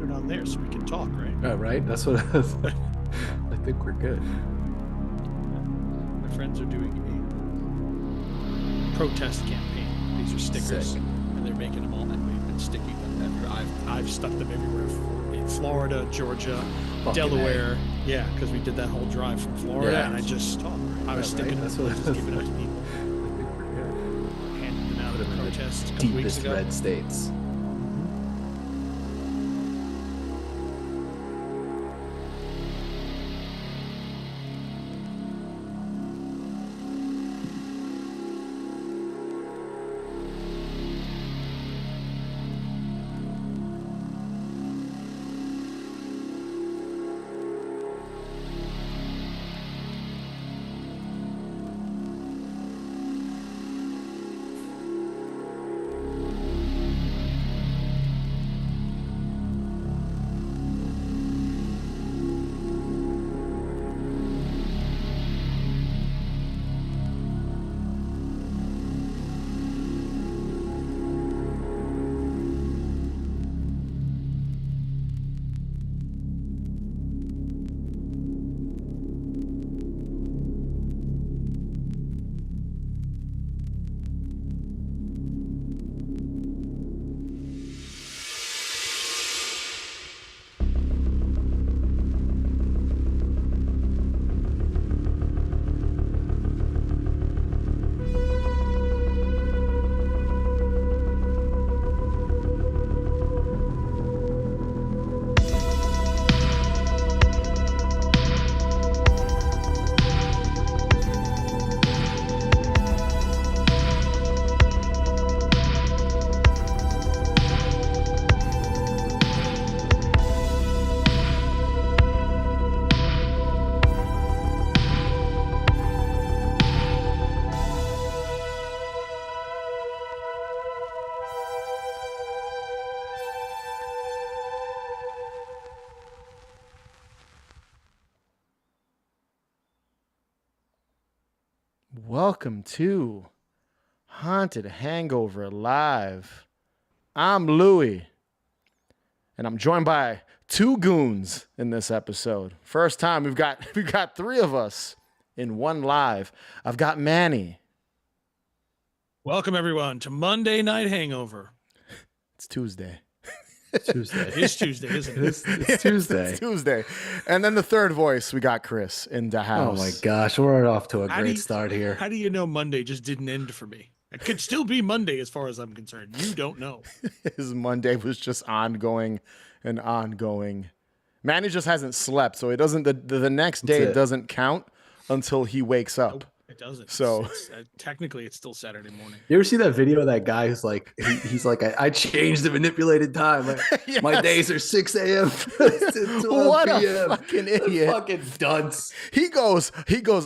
turn on there so we can talk, right? Right? That's what I think we're good. My friends are doing a protest campaign. These are stickers, Sick. and they're making them all, and we've been sticking them everywhere. I've stuck them everywhere in Florida, Georgia, Fucking Delaware. Yeah, because we did that whole drive from Florida, Yeah. and I just I was sticking That's them, what just giving them to people, I think we're good. handing them out Put at them the in protest a the couple weeks deepest ago. red states. Welcome to Haunted Hangover Live. I'm Louie, and I'm joined by two goons in this episode. First time we've got three of us in one live. I've got Manny. Welcome everyone to Monday Night Hangover. It's Tuesday. Tuesday. It is Tuesday, isn't it? It's Tuesday. It's Tuesday. And then the third voice, we got Chris in the Oh house. my gosh, we're off to a How do great you- start here. How do you know Monday just didn't end for me? It could still be Monday as far as I'm concerned. You don't know. His Monday was just ongoing and ongoing. Manny just hasn't slept, so it doesn't. The next day That's it. doesn't count until he wakes up. Nope, it doesn't. So- Technically, it's still Saturday morning. You ever see that video of that guy who's like, he's like, I changed the manipulated time. Like, my Yes. days are 6 a.m. to 12 What a p.m. fucking That idiot. fucking dunce. He goes,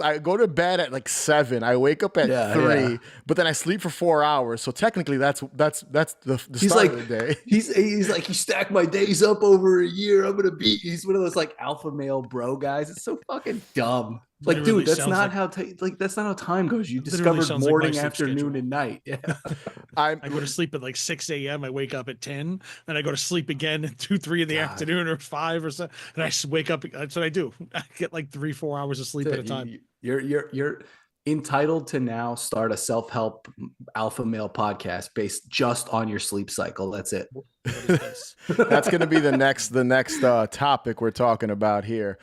I go to bed at like 7. I wake up at 3, yeah. but then I sleep for 4 hours. So technically that's the He's start like, of the day. he's like, he stacked my days up over a year. I'm gonna beat. He's one of those like alpha male bro guys. It's so fucking dumb. Like, Literally dude, that's sounds not like- how that's not how time goes. You Literally discovered sounds like my morning, sleep afternoon, schedule. and night. Yeah. I go to sleep at like 6 a.m. I wake up at 10. Then I go to sleep again at 2, 3 in the God. afternoon or 5 or so. And I wake up. That's what I do. I get like 3, 4 hours of sleep at a time. You're entitled to now start a self-help alpha male podcast based just on your sleep cycle. That's it. What is this? That's going to be the next topic we're talking about here.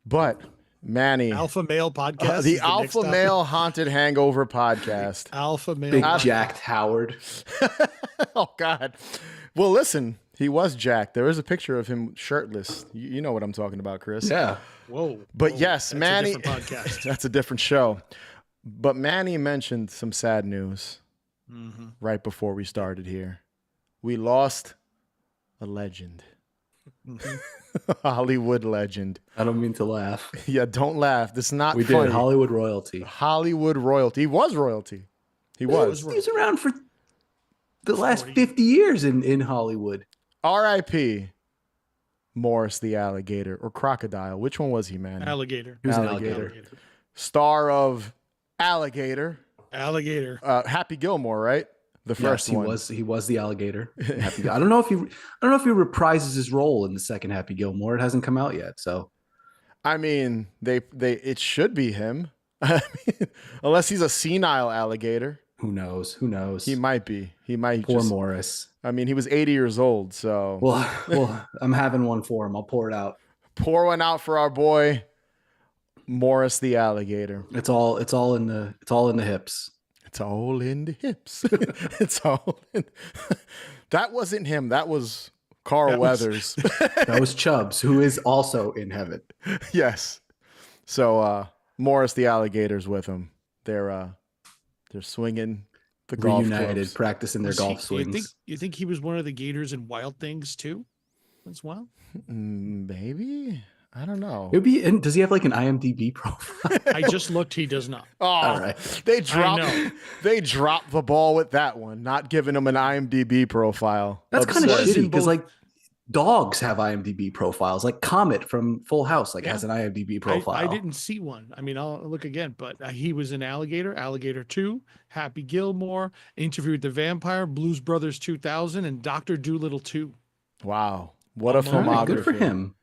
But Manny, Alpha male podcast. is the next Alpha topic. Male Haunted Hangover podcast. Alpha male. Big podcast. jacked Howard. Oh God. Well, listen, he was jacked. There is a picture of him shirtless. You know what I'm talking about, Chris. Yeah. Whoa. But whoa, yes, that's a Manny. different podcast. That's a different show. But Manny mentioned some sad news Mhm. right before we started here. We lost a legend, Mhm. a Hollywood legend. I don't mean to laugh. Yeah, don't laugh. This is not We funny. did Hollywood royalty. Hollywood royalty. He was royalty. He was. He was around for the last 40. 50 years in Hollywood. R.I.P. Morris the alligator or crocodile. Which one was he, man? Alligator. He was an Alligator. Star of Alligator. Alligator. Happy Gilmore, right? The first he one. was the alligator. Happy I don't know if he reprises his role in the second Happy Gilmore. It hasn't come out yet, so I mean, it should be him. I mean, unless he's a senile alligator. who knows? Who knows? He might be. He might Poor just. Morris. I mean, he was 80 years old, so Well, I'm having one for him. I'll pour it out. pour one out for our boy Morris the alligator. It's all in the hips. It's all in the hips. It's all in. That wasn't him. That was Carl Weathers. That was Chubbs, who is also in heaven. Yes. So Morris the alligator's with him. They're swinging the golf Reunited, clubs. practicing their golf swings. You think he was one of the gators in Wild Things too, as well? Maybe. I don't know. And does he have like an IMDb profile? I just looked. He does not. Oh, All right. They dropped the ball with that one, not giving him an IMDb profile. That's kind of Absurd. shitty because like dogs have IMDb profiles. Like Comet from Full House has an IMDb profile. I didn't see one. I mean, I'll look again, but he was in Alligator 2, Happy Gilmore, Interview with the Vampire, Blues Brothers 2000, and Dr. Dolittle 2. Wow. What a All filmography. right, good for him.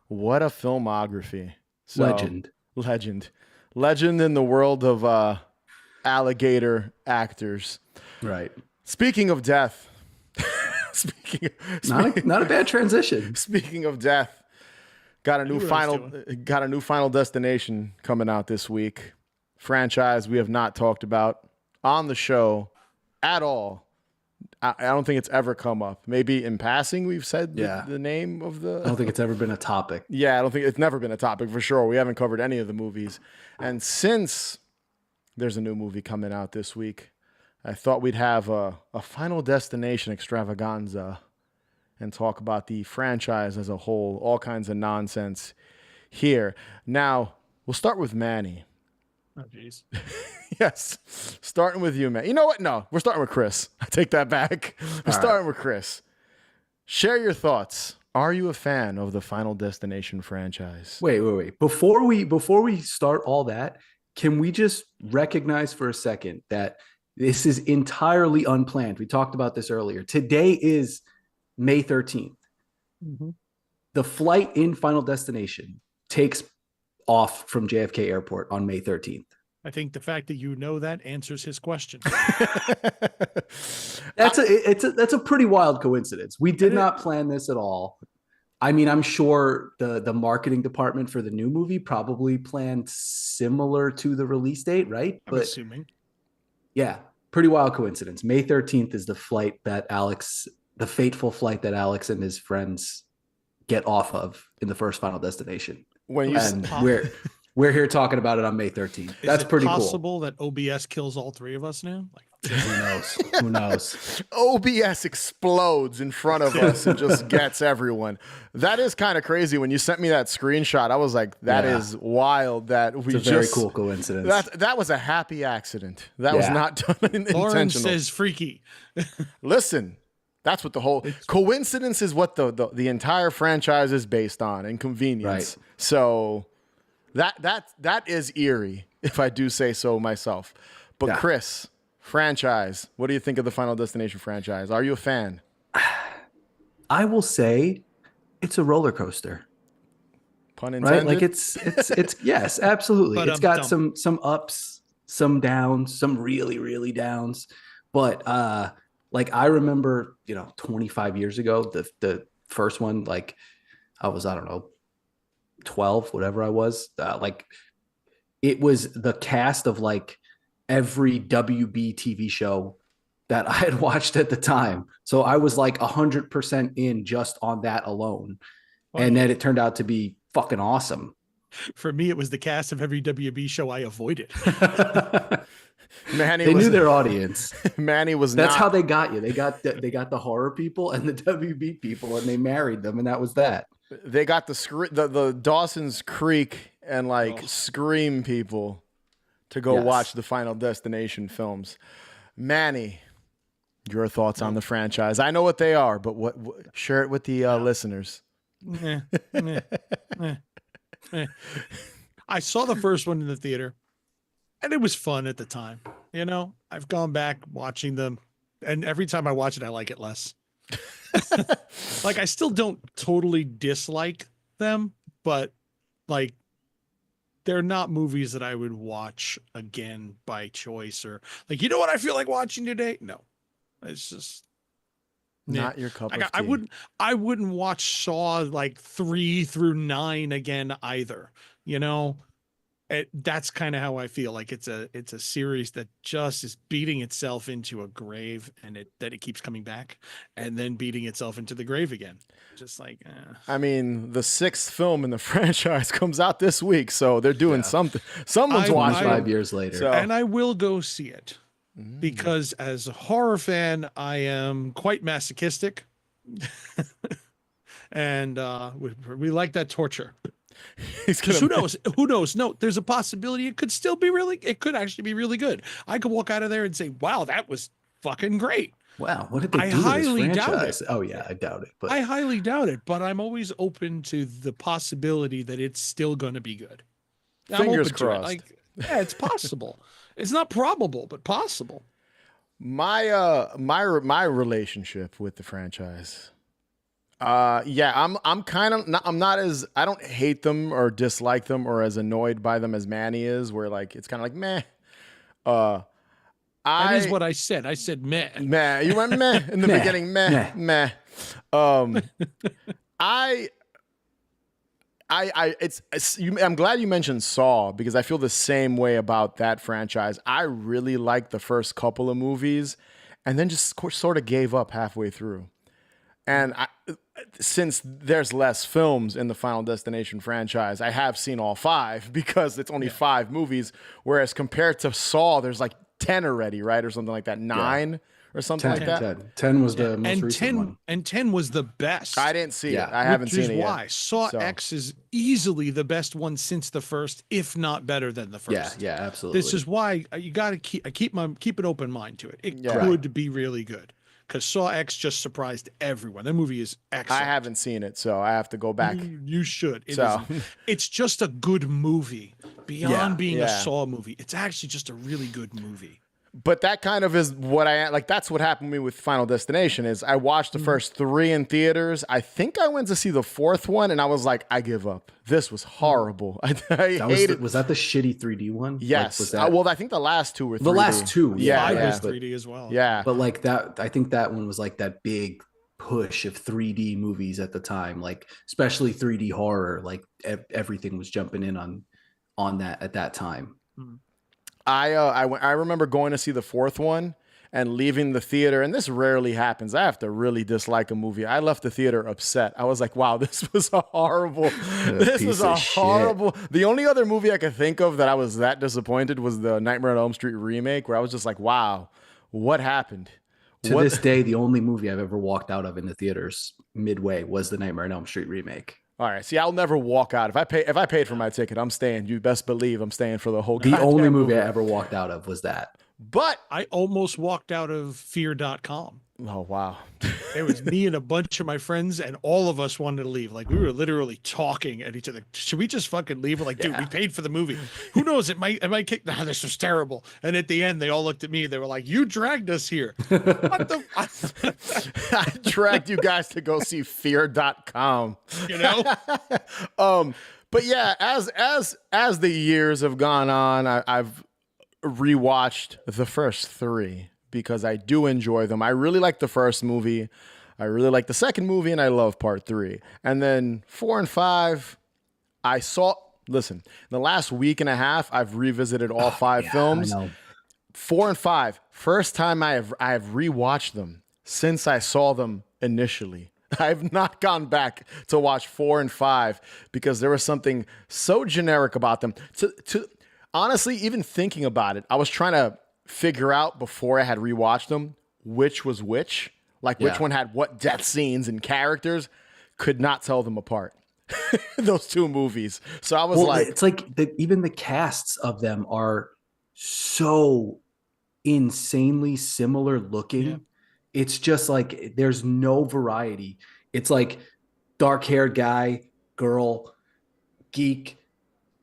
What a filmography. So, Legend in the world of alligator actors. Right. Speaking of death. Not a bad transition. Speaking of death, got a new Final Destination coming out this week. Franchise we have not talked about on the show at all. I don't think it's ever come up. Maybe in passing we've said the name of the... I don't think it's ever been a topic. Yeah, I don't think it's never been a topic for sure. We haven't covered any of the movies. And since there's a new movie coming out this week, I thought we'd have a Final Destination extravaganza and talk about the franchise as a whole, all kinds of nonsense here. Now, we'll start with Manny. Oh, jeez. Yes, starting with you, man. You know what? No, we're starting with Chris. I take that back. We're starting with Chris. Share your thoughts. Are you a fan of the Final Destination franchise? Wait. Before we start all that, can we just recognize for a second that this is entirely unplanned? We talked about this earlier. Today is May 13th. Mm-hmm. The flight in Final Destination takes off from JFK Airport on May 13th. I think the fact that you know that answers his question. That's a pretty wild coincidence. We did not plan this at all. I mean, I'm sure the marketing department for the new movie probably planned similar to the release date, right? I'm assuming. Yeah, pretty wild coincidence. May 13th is the flight that the fateful flight that Alex and his friends get off of in the first Final Destination. We're here talking about it on May 13th. That's pretty cool. Is it possible that OBS kills all three of us now? Who knows? OBS explodes in front of us and just gets everyone. That is kind of crazy. When you sent me that screenshot, I was like, that is wild that we it's a very cool coincidence. That was a happy accident. That was not done intentional. Lauren says freaky. Listen, that's what the whole coincidence is, what the entire franchise is based on, and convenience. Right. So that is eerie, if I do say so myself. But Chris, franchise, what do you think of the Final Destination franchise? Are you a fan? I will say it's a roller coaster. Pun intended. Right? Like it's yes, absolutely. But it's got some ups, some downs, some really, really downs. But like I remember, 25 years ago, the first one, like I don't know, 12, whatever I was, like it was the cast of like every WB TV show that I had watched at the time. So I was like 100% in just on that alone. And then it turned out to be fucking awesome. For me, it was the cast of every WB show I avoided. Manny knew their audience. Manny was That's how they got you. They got the horror people and the WB people, and they married them, and that was that. They got the Dawson's Creek and Scream people to go watch the Final Destination films. Manny, your thoughts on the franchise? I know what they are, but what share it with the listeners. I saw the first one in the theater, and it was fun at the time. I've gone back watching them and every time I watch it, I like it less. Like, I still don't totally dislike them, but like, they're not movies that I would watch again by choice, or like, you know what I feel like watching today? No, it's just Not your cup like, of tea. I wouldn't watch Saw like 3 through 9 again either. You know, that's kind of how I feel. Like, it's a series that just is beating itself into a grave, and it keeps coming back and then beating itself into the grave again. Just like, I mean, the 6th film in the franchise comes out this week, so they're doing something. Someone's watching. 25 years later. So- and I will go see it because as a horror fan, I am quite masochistic. And we like that torture. He's Because gonna- who knows? No, there's a possibility it could actually be really good. I could walk out of there and say, wow, that was fucking great. Wow, what did they I do to this highly doubt franchise? it. Oh yeah, I doubt it. But I highly doubt it, but I'm always open to the possibility that it's still going to be good. I'm Fingers open to it. crossed. Like, yeah, it's possible. It's not probable, but possible. my relationship with the franchise. I'm kind of not, I'm not as, I don't hate them or dislike them or as annoyed by them as Manny is, where like it's kind of like meh. That is what I said. I said meh. Meh. You went meh in the Meh. beginning. Meh. Meh. Meh. I'm glad you mentioned Saw because I feel the same way about that franchise. I really liked the first couple of movies and then just sort of gave up halfway through. And since there's less films in the Final Destination franchise, I have seen all 5 because it's only 5 movies. Whereas compared to Saw, there's like 10 already, right? Or something like that. 9 or something 10, like that. 10 was the most And recent 10 one. and 10 was the best. I didn't see Yeah. it. I haven't Which seen is it yet. why Saw So- X is easily the best one since the first, if not better than the first. Yeah, absolutely. This is why you got to keep an open mind to it. It Yeah. could be really good because Saw X just surprised everyone. That movie is excellent. I haven't seen it, so I have to go back. You should. So- It's just a good movie beyond being Yeah. a Saw movie. It's actually just a really good movie. But that kind of is what I like. That's what happened to me with Final Destination. Is I watched the first 3 in theaters. I think I went to see the 4th one, and I was like, I give up. This was horrible. I hated. Was that the shitty 3D one? Yes. Like, was that, Well, I think the last 2 were 3D. the last 2. Yeah, I yeah. was but, 3D as well. Yeah. but like that, I think that one was like that big push of 3D movies at the time, like especially 3D horror. Like everything was jumping in on that at that time. I remember going to see the 4th one and leaving the theater, and this rarely happens. I have to really dislike a movie. I left the theater upset. I was like, wow, this was a horrible, this piece was of a shit. horrible. The only other movie I could think of that I was that disappointed was the Nightmare on Elm Street remake, where I was just like, wow, what happened? To this day, the only movie I've ever walked out of in the theaters midway was the Nightmare on Elm Street remake. All right, see, I'll never walk out. If I paid for my ticket, I'm staying. You best believe I'm staying for the whole. The goddamn only movie I ever walked out of was that. But I almost walked out of fear.com. oh wow, It was me and a bunch of my friends, and all of us wanted to leave. Like, we were literally talking at each other. Should we just fucking leave? We're like, dude, we paid for the movie. Who knows? It might kick. Nah, this was terrible. And at the end, they all looked at me. They were like, you dragged us here. What the? I dragged you guys to go see fear.com. You know? But yeah, as the years have gone on, I've rewatched the first 3 because I do enjoy them. I really like the first movie. I really like the second movie, and I love part 3. And then 4 and 5, listen, in the last week and a half, I've revisited all 5 films. I know. 4 and 5, first time I have rewatched them since I saw them initially. I've not gone back to watch 4 and 5 because there was something so generic about them. To honestly, even thinking about it, I was trying to figure out before I had rewatched them which was which, like which Yeah. one had what death scenes and characters. Could not tell them apart. Those 2 movies. So I was like, it's like even the casts of them are so insanely similar looking. Yeah. It's just like there's no variety. It's like dark-haired guy, girl, geek,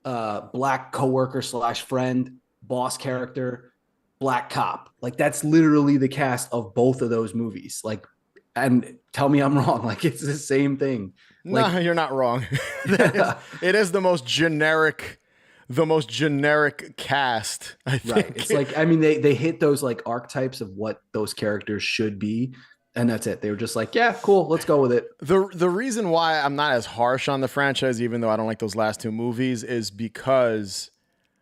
black coworker / friend, boss character, Black Cop. Like that's literally the cast of both of those movies. Like, and tell me I'm wrong. Like it's the same thing. No, Like, you're not wrong. It is the most generic cast, I think. right. It's like, I mean, they hit those like archetypes of what those characters should be. And that's it. They were just like, yeah, cool. Let's go with it. The reason why I'm not as harsh on the franchise, even though I don't like those last two movies, is because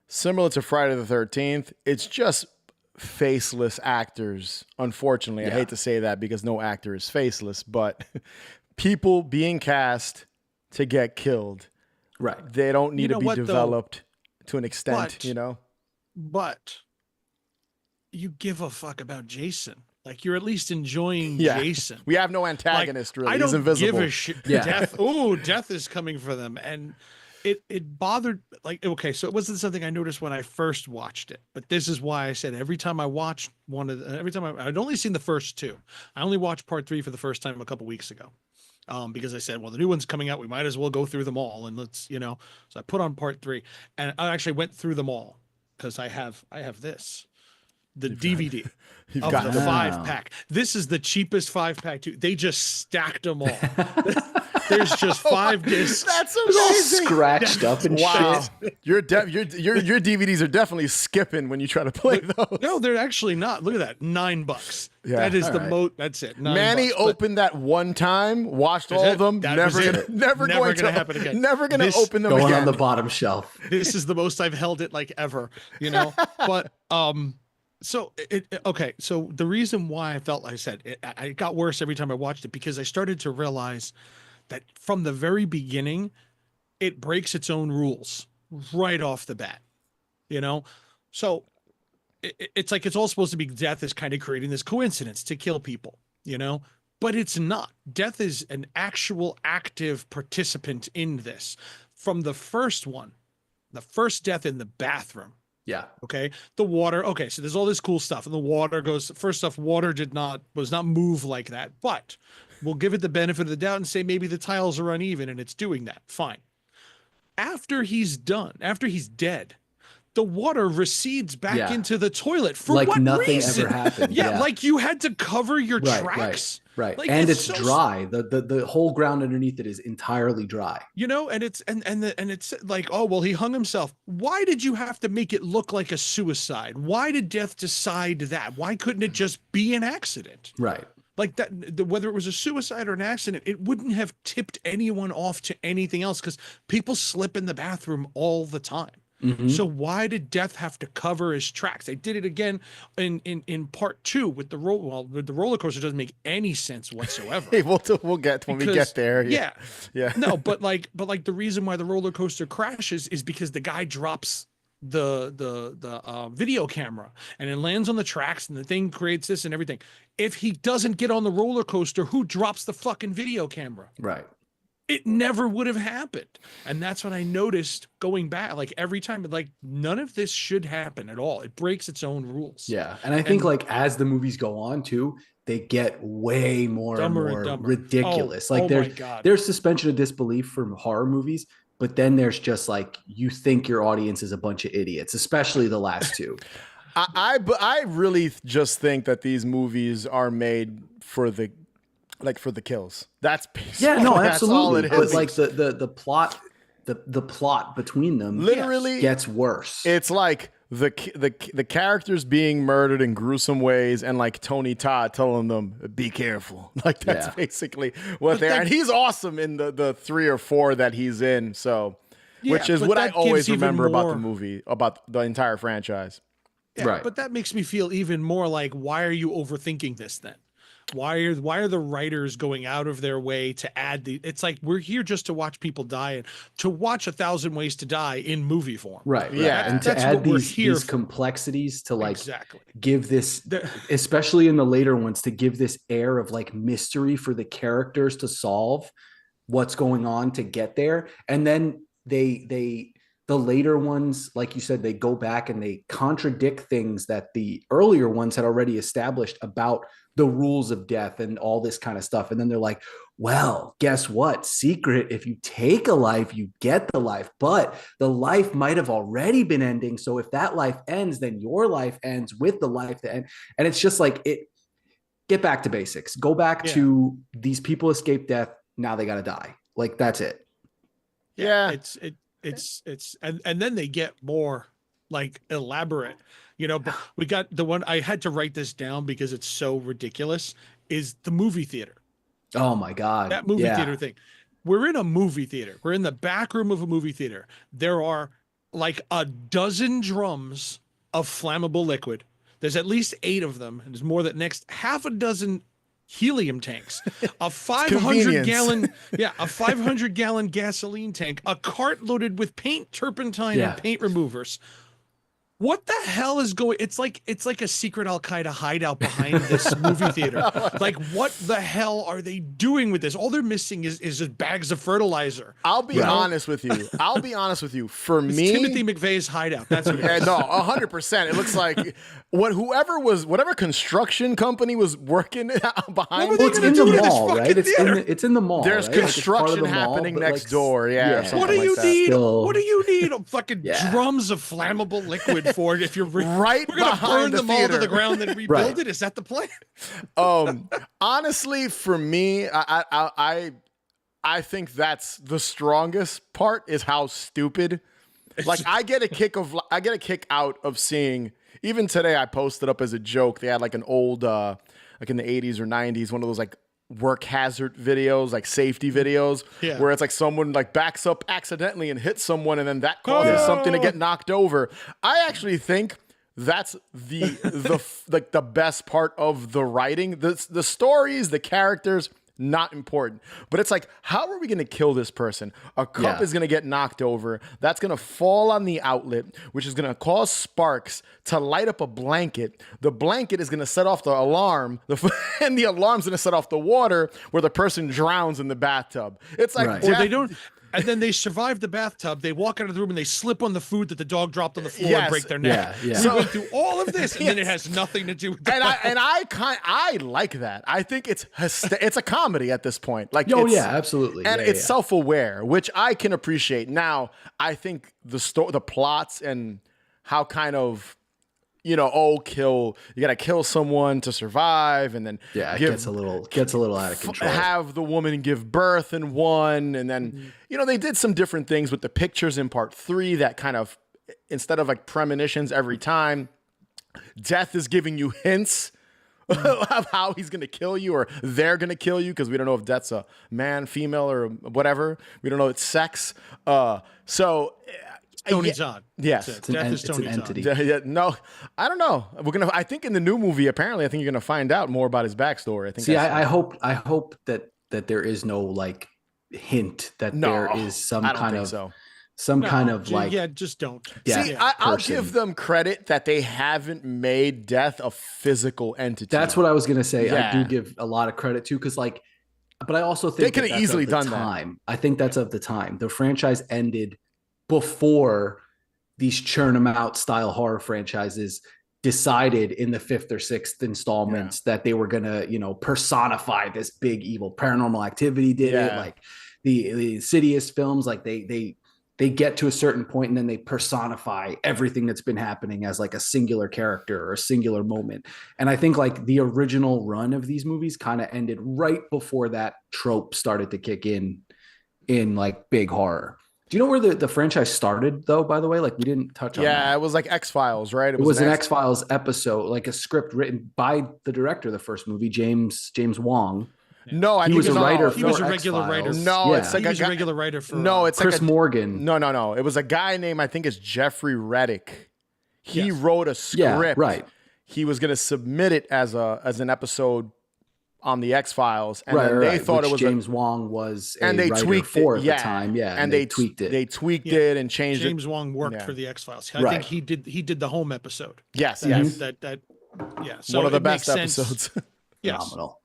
similar to Friday the 13th, it's just faceless actors. Unfortunately, I hate to say that because no actor is faceless, but people being cast to get killed. Right. They don't need to be developed to an extent, But you give a fuck about Jason. Like you're at least enjoying Jason. We have no antagonist, like, really. I don't He's invisible. give a shit. Yeah. Death is coming for them. And it bothered, like, okay, so it wasn't something I noticed when I first watched it, but this is why I said every time I watched I'd only seen the first two. I only watched part 3 for the first time a couple weeks ago. Because I said, well, the new one's coming out. We might as well go through them all. And let's, so I put on part 3 and I actually went through them all because I have this, the DVD of the 5-pack. This is the cheapest 5-pack too. They just stacked them all. There's just 5 discs. That's all amazing. Scratched up and shit. Your DVDs are definitely skipping when you try to play those. No, they're actually not. Look at that. $9. Yeah. That is all the right. most. That's it. Manny opened that one time, watched all of them. Never going to happen again. Never going to open them Going again. on the bottom shelf. This is the most I've held it like ever, but so okay. So the reason why I felt, like I said, it got worse every time I watched it because I started to realize that from the very beginning, it breaks its own rules right off the bat, So it's like, it's all supposed to be death is kind of creating this coincidence to kill people, but it's not. Death is an actual active participant in this. From the first one, the first death in the bathroom. Yeah. Okay. The water. Okay. So there's all this cool stuff and the water goes, first off, water was not move like that, but we'll give it the benefit of the doubt and say maybe the tiles are uneven and it's doing that. Fine. After he's done, after he's dead, the water recedes back into the toilet for like what nothing reason? ever happened. Yeah, like you had to cover your tracks. Right. Like, and it's so dry. The whole ground underneath it is entirely dry. and it's and it's like, oh well, he hung himself. Why did you have to make it look like a suicide? Why did death decide that? Why couldn't it just be an accident? Right. Like that, whether it was a suicide or an accident, it wouldn't have tipped anyone off to anything else because people slip in the bathroom all the time. Mm-hmm. So why did death have to cover his tracks? They did it again in part 2 with the roller coaster. Doesn't make any sense whatsoever. Hey, we'll get when we get there. Yeah. Yeah. No, but the reason why the roller coaster crashes is because the guy drops the video camera and it lands on the tracks and the thing creates this and everything. If he doesn't get on the roller coaster, who drops the fucking video camera? Right. It never would have happened. And that's what I noticed going back, like every time, like none of this should happen at all. It breaks its own rules. Yeah. And I think like as the movies go on too, they get way more Dumber and and more dumber. ridiculous. Oh, Like my God. there's suspension of disbelief from horror movies, but then there's just like, you think your audience is a bunch of idiots, especially the last two. I really just think that these movies are made for the kills. That's Absolutely. That's all it is. But like the plot between them literally gets worse. It's like the characters being murdered in gruesome ways, and like Tony Todd telling them, "Be careful." Like that's basically what they are. And he's awesome in the 3 or 4 that he's in. So, which is what I always remember about the movie, about the entire franchise. Yeah, right. But that makes me feel even more like, why are you overthinking this then? Why are the writers going out of their way to add it's like, we're here just to watch people die and to watch 1,000 Ways to Die in movie form. Right. Yeah. And to add these complexities to like give this, especially in the later ones, to give this air of like mystery for the characters to solve what's going on to get there. And then they the later ones, like you said, they go back and they contradict things that the earlier ones had already established about the rules of death and all this kind of stuff. And then they're like, well, guess what? Secret, if you take a life, you get the life, but the life might have already been ending. So if that life ends, then your life ends with the life that ends. And it's just like, get back to basics. Go back to these people escape death. Now they got to die. Like, that's it. Yeah. It's and then they get more like elaborate, but we got the one I had to write this down because it's so ridiculous, is the movie theater. Oh my God. That movie theater thing. We're in a movie theater. We're in the back room of a movie theater. There are like a dozen drums of flammable liquid. There's at least 8 of them. And there's more than next half a dozen helium tanks, a 500-gallon gasoline tank, a cart loaded with paint, turpentine, and paint removers. What the hell is going? It's like a secret Al-Qaeda hideout behind this movie theater. Like, what the hell are they doing with this? All they're missing is just bags of fertilizer. I'll be honest with you. For me, Timothy McVeigh's hideout. That's what it is. No, 100%. It looks like whatever construction company was working behind. Well, it's in the mall, right? It's in the mall. There's construction happening next door. Yeah. What do you need? What do you need? Fucking drums of flammable liquid for it if you're we're gonna burn them all to the ground and rebuild it. Is that the plan? Honestly, for me, I think that's the strongest part, is how stupid. Like, I get a kick out of seeing. Even today, I posted up as a joke. They had like an old, like in the 80s or 90s, one of those like work hazard videos, like safety videos, where it's like someone like backs up accidentally and hits someone, and then that causes something to get knocked over. I actually think that's the best part of the writing. The stories, the characters, not important. But it's like, how are we going to kill this person? A cup is going to get knocked over. That's going to fall on the outlet, which is going to cause sparks to light up a blanket. The blanket is going to set off the alarm, and the alarm's going to set off the water where the person drowns in the bathtub. It's like, or they don't. And then they survive the bathtub. They walk out of the room and they slip on the food that the dog dropped on the floor and break their neck. So we went through all of this, and then it has nothing to do with that. And I like that. I think it's a comedy at this point. Like, absolutely. And it's self-aware, which I can appreciate. Now, I think the plots and how kind of, you gotta kill someone to survive, and then it gets a little out of control. Have the woman give birth in one, and then they did some different things with the pictures in part 3 that kind of, instead of like premonitions every time, death is giving you hints of how he's gonna kill you, or they're gonna kill you, because we don't know if death's a man, female, or whatever. We don't know its sex. So. Tony Zahn. Yes. It's an entity. No, I don't know. I think in the new movie, apparently, I think you're gonna find out more about his backstory. I think. I hope that there is no like hint that there is some kind of like. Just don't. See, I'll give them credit that they haven't made death a physical entity. That's what I was gonna say. I do give a lot of credit to, because like, but I also think they could have easily done that. I think that's of the time. The franchise ended before these churn them out style horror franchises decided in the 5th or 6th installments that they were going to, personify this big evil. Paranormal Activity did it, like the Insidious films, like they get to a certain point and then they personify everything that's been happening as like a singular character or a singular moment. And I think like the original run of these movies kind of ended right before that trope started to kick in like big horror. Do you know where the franchise started, though, by the way? Like, we didn't touch on that. Yeah, it was like X-Files, right? It was an X-Files episode, like a script written by the director of the first movie, James Wong. No, he was a writer. He was a regular writer. No, it's like he was a regular writer for. No, it's Chris Morgan. No. It was a guy named, I think it's Jeffrey Reddick. He wrote a script. Yeah, right. He was going to submit it as an episode on the X-Files, and then they thought it was James Wong was and they tweaked it at the time, and they tweaked it. They tweaked it and changed James it. Wong worked for the X-Files. I think he did the home episode. Yes, So one of the best episodes. Yes. Phenomenal.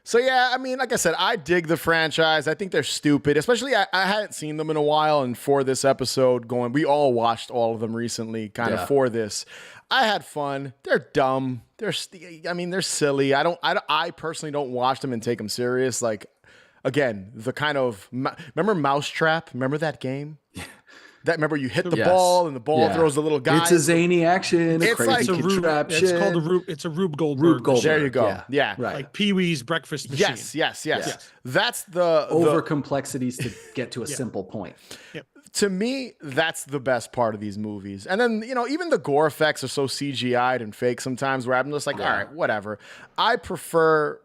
So yeah, I mean, like I said, I dig the franchise. I think they're stupid, especially I hadn't seen them in a while, and for this episode, we all watched all of them recently, kind of for this. I had fun. They're dumb. They're silly. I personally don't watch them and take them serious. Like, again, the kind of remember Mousetrap? Remember that game? Remember you hit the ball and the ball throws the little guy. It's a zany action. It's crazy like a contraption. It's called a Rube. It's a Rube Goldberg. There you go. Yeah. Right. Like Pee-wee's breakfast machine. Yes. That's the over complexities to get to a simple point. Yep. To me, that's the best part of these movies. And then, even the gore effects are so CGI'd and fake sometimes where I'm just like, all right, whatever. I prefer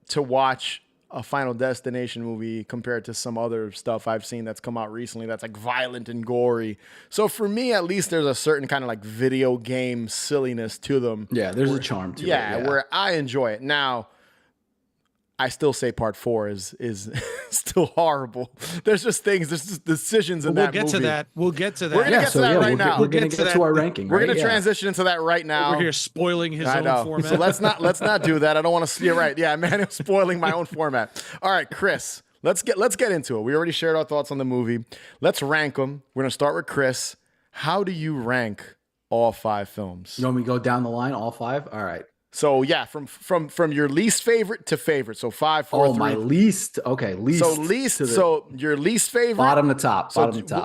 to watch a Final Destination movie compared to some other stuff I've seen that's come out recently that's like violent and gory. So for me, at least there's a certain kind of like video game silliness to them. Yeah, there's a charm to it. Yeah, where I enjoy it. Now, I still say part 4 is still horrible. There's just decisions in that movie. We'll get to that. We're going to get to that right now. We're going to get to our ranking. We're going to transition into that right now. We're here spoiling his own format. So let's not do that. I don't want to see it right. Yeah, man, I'm spoiling my own format. All right, Chris, let's get into it. We already shared our thoughts on the movie. Let's rank them. We're going to start with Chris. How do you rank all 5 films? You want me to go down the line, all 5? All right. So yeah, from your least favorite to favorite. So 5, 4, 3. My least. Okay, least. So your least favorite. Bottom to top.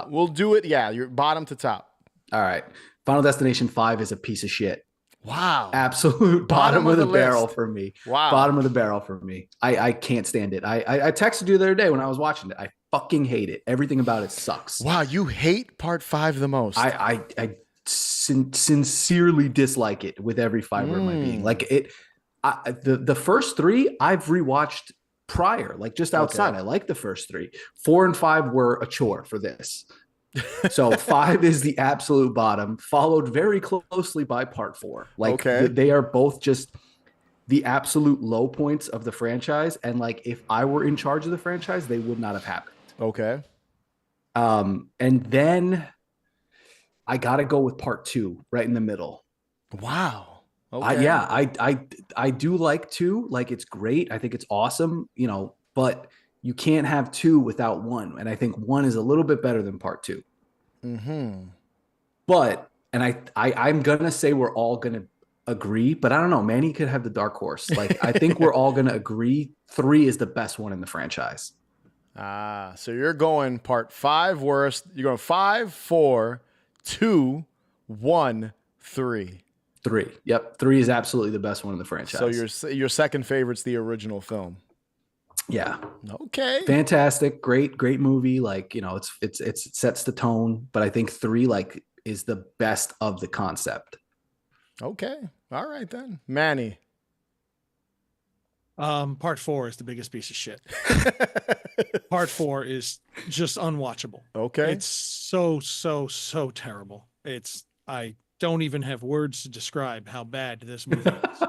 We'll do it. Yeah, your bottom to top. All right. Final Destination 5 is a piece of shit. Wow. Absolute bottom of the barrel for me. Wow. Bottom of the barrel for me. I can't stand it. I texted you the other day when I was watching it. I fucking hate it. Everything about it sucks. Wow, you hate part 5 the most. I sincerely dislike it with every fiber of my being. Like the first 3 I've rewatched prior, like just outside. Okay. I like the first 3. 4 and 5 were a chore for this. So 5 is the absolute bottom, followed very closely by part 4. Like they are both just the absolute low points of the franchise. And like, if I were in charge of the franchise, they would not have happened. Okay. And then I got to go with part 2 right in the middle. Wow. Okay. I do like 2. Like, it's great. I think it's awesome, but you can't have 2 without 1. And I think 1 is a little bit better than part 2. Mm-hmm. But, and I'm going to say we're all going to agree, but I don't know. Manny could have the dark horse. Like, I think we're all going to agree 3 is the best one in the franchise. So you're going part 5 worst. You're going 5, 4, 2, 1, 3. 3. Yep. 3 is absolutely the best one in the franchise. So your second favorite's the original film. Yeah. Okay. Fantastic. Great movie. Like, it sets the tone, but I think 3 like is the best of the concept. Okay. All right then. Manny. Part 4 is the biggest piece of shit. Part 4 is just unwatchable. Okay. It's so terrible. I don't even have words to describe how bad this movie is.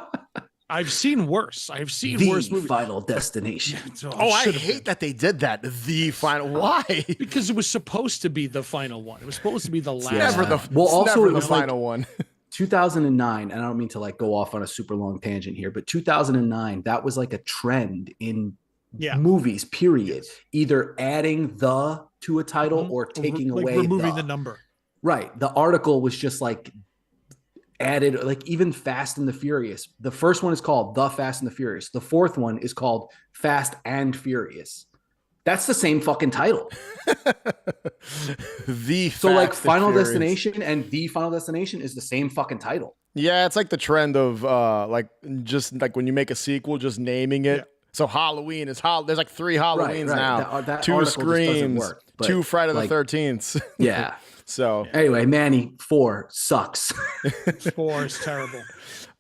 I've seen worse. I've seen worse movies. Final Destination. I hate that they did that. The final. Why? Because it was supposed to be the final one. It was supposed to be the last. Never the. Well, also never it was the final one. 2009, and I don't mean to like go off on a super long tangent here, but 2009, that was like a trend in movies, period. Either adding the to a title or taking away removing the number. Right. The article was just like added, like even Fast and the Furious. The first one is called The Fast and the Furious. The fourth one is called Fast and Furious. That's the same fucking title. Like Final Destination and The Final Destination is the same fucking title. Yeah, it's like the trend of just like when you make a sequel, just naming it. Yeah. So Halloween is there's like 3 Halloweens now. That 2 Screams, 2 Friday the 13th. Yeah. So anyway, Manny, 4 sucks. 4 is terrible.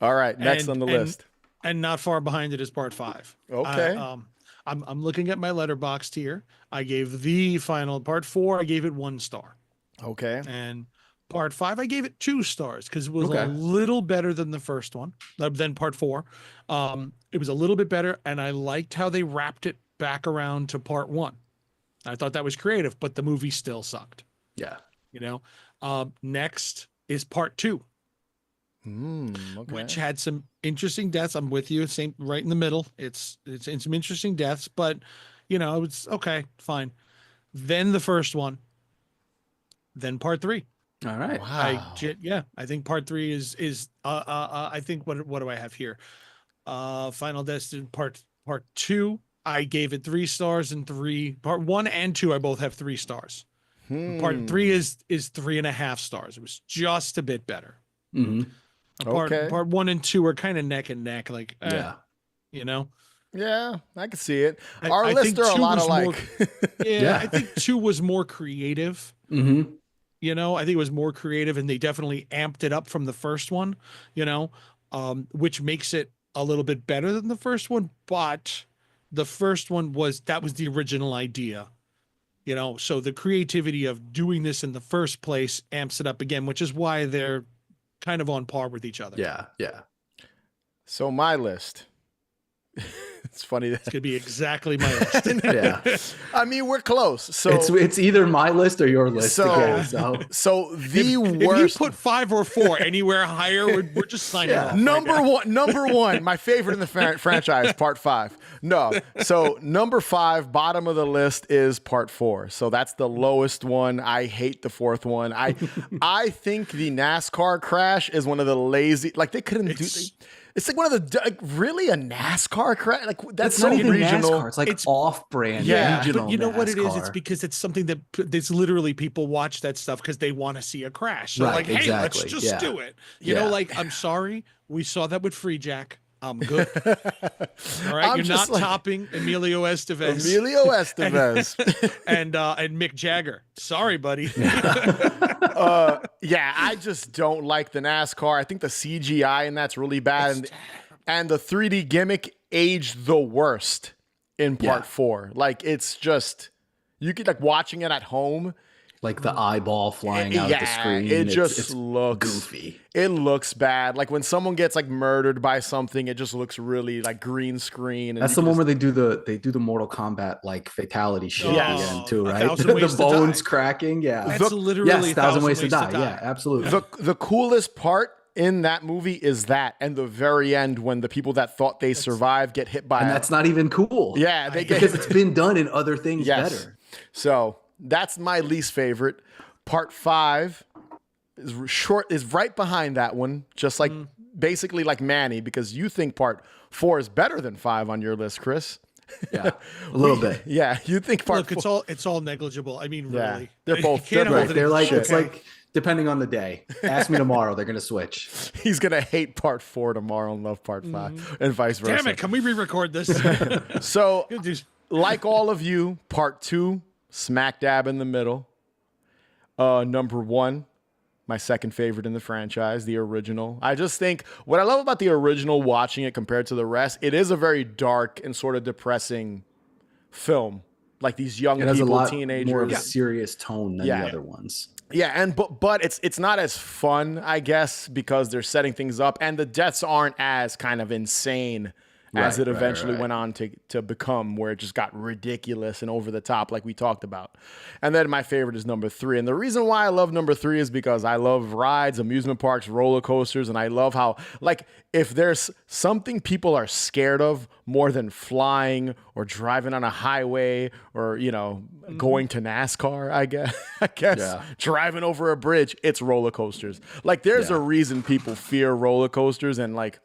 All right, next on the list. And not far behind it is part 5. Okay. I'm looking at my letterboxd here. I gave the final part 4. I gave it 1 star. Okay. And part 5, I gave it 2 stars because it was a little better than the first one, than part 4. It was a little bit better, and I liked how they wrapped it back around to part 1. I thought that was creative, but the movie still sucked. Yeah. Next is part 2, okay. which had some interesting deaths. I'm with you. Same, right in the middle. It's some interesting deaths, but it's okay, fine. Then the first one, then part three. All right. Wow. I think part three is I think what do I have here? Final Destination part two. I gave it 3 stars, and part 1 and 2 I both have 3 stars. Part 3 is 3.5 stars. It was just a bit better. Mm-hmm. Part 1 and 2 are kind of neck and neck, like Yeah. Yeah, I can see it. I Our list think are a 2 lot was alike. Yeah. I think 2 was more creative. Mm-hmm. I think it was more creative, and they definitely amped it up from the first one, which makes it a little bit better than the first one. But the first one was the original idea, so the creativity of doing this in the first place amps it up again, which is why they're kind of on par with each other. Yeah. Yeah. So my list. It's funny that It's gonna be exactly my list. Yeah. I mean, we're close. So It's either my list or your list. So- again, so so the If you worst. put 5 or 4 anywhere higher, we're just signing Yeah. off. Number one, my favorite in the franchise, part 5. No, so number 5, bottom of the list is part 4. So that's the lowest one. I hate the 4th one. I think the NASCAR crash is one of the lazy. Like they couldn't do. It's like one of the really a NASCAR crash. Like that's it's so not even regional. NASCAR. It's like off-brand. Yeah, regional But you know what it is? NASCAR. It's because it's something that it's literally people watch that stuff because they want to see a crash. So Right, like, hey, exactly. let's just Yeah. do it. Yeah. Like, I'm sorry, we saw that with Free Jack. I'm good. All right, I'm you're just not topping Emilio Estevez Emilio Estevez. and Mick Jagger. Sorry, buddy. Yeah, I just don't like the NASCAR. I think the CGI in that's really bad, and the 3D gimmick aged the worst in part 4. Like it's just you could like watching it at home. like the eyeball flying out of the screen. It just it's looks goofy. It looks bad. Like when someone gets like murdered by something, it just looks really like green screen. And That's the one where they do the Mortal Kombat like fatality shit Yes. at the end too, A right? Thousand Ways The to bones Die. cracking. Yeah. That's literally yes, a Thousand Ways to Die. Yeah, absolutely. the coolest part in that movie is that, and the very end when the people that thought they survived get hit by. And that's not even cool. Yeah, they get because it's been done in other things Yes. better. So that's my least favorite. Part 5 is right behind that one, just like basically like Manny, because you think part 4 is better than 5 on your list, Chris. Yeah, a little bit. Yeah, you think part Look, 4. it's all negligible. I mean, Yeah. really, They're You both- can't they're hold Right. it They're like against it's like depending on the day. Ask me tomorrow, they're gonna switch. He's gonna hate part 4 tomorrow and love part 5, and vice versa. Damn it! Can we re-record this? So, Good dude. like all of you, part 2, smack dab in the middle. Number 1, my second favorite in the franchise, the original. I just think what I love about the original, watching it compared to the rest, it is a very dark and sort of depressing film. Like these young It has people, a lot teenagers. more of a serious tone than Yeah. the other ones. Yeah, and but it's not as fun, I guess, because they're setting things up, and the deaths aren't as kind of insane as Right, it right, eventually right. went on to become, where it just got ridiculous and over the top, like we talked about. And then my favorite is number 3, and the reason why I love number 3 is because I love rides, amusement parks, roller coasters, and I love how, like, if there's something people are scared of more than flying or driving on a highway or going to NASCAR, I guess Yeah. driving over a bridge, it's roller coasters. Like there's Yeah. a reason people fear roller coasters, and like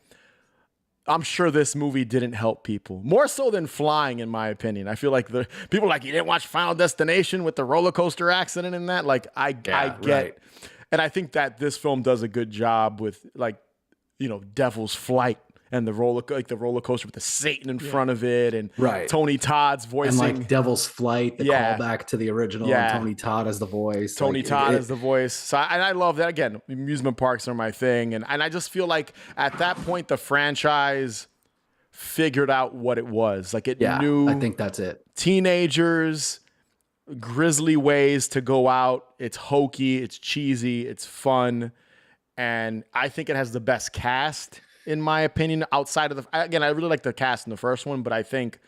I'm sure this movie didn't help people more so than flying, in my opinion. I feel like the people are like, you didn't watch Final Destination with the roller coaster accident in that. Like I get, right. and I think that this film does a good job with like Devil's Flight and the roller coaster with the Satan in front of it, and Right. Tony Todd's And voicing. like Devil's Flight, the Yeah. callback to the original, Yeah. and Tony Todd as the voice. Tony Like, Todd it- is the voice. So I love that. Again, amusement parks are my thing. And I just feel like at that point, the franchise figured out what it was. Like it Yeah, knew I think that's it. teenagers, grisly ways to go out. It's hokey, it's cheesy, it's fun. And I think it has the best cast, in my opinion, outside of again, I really like the cast in the first one, but I think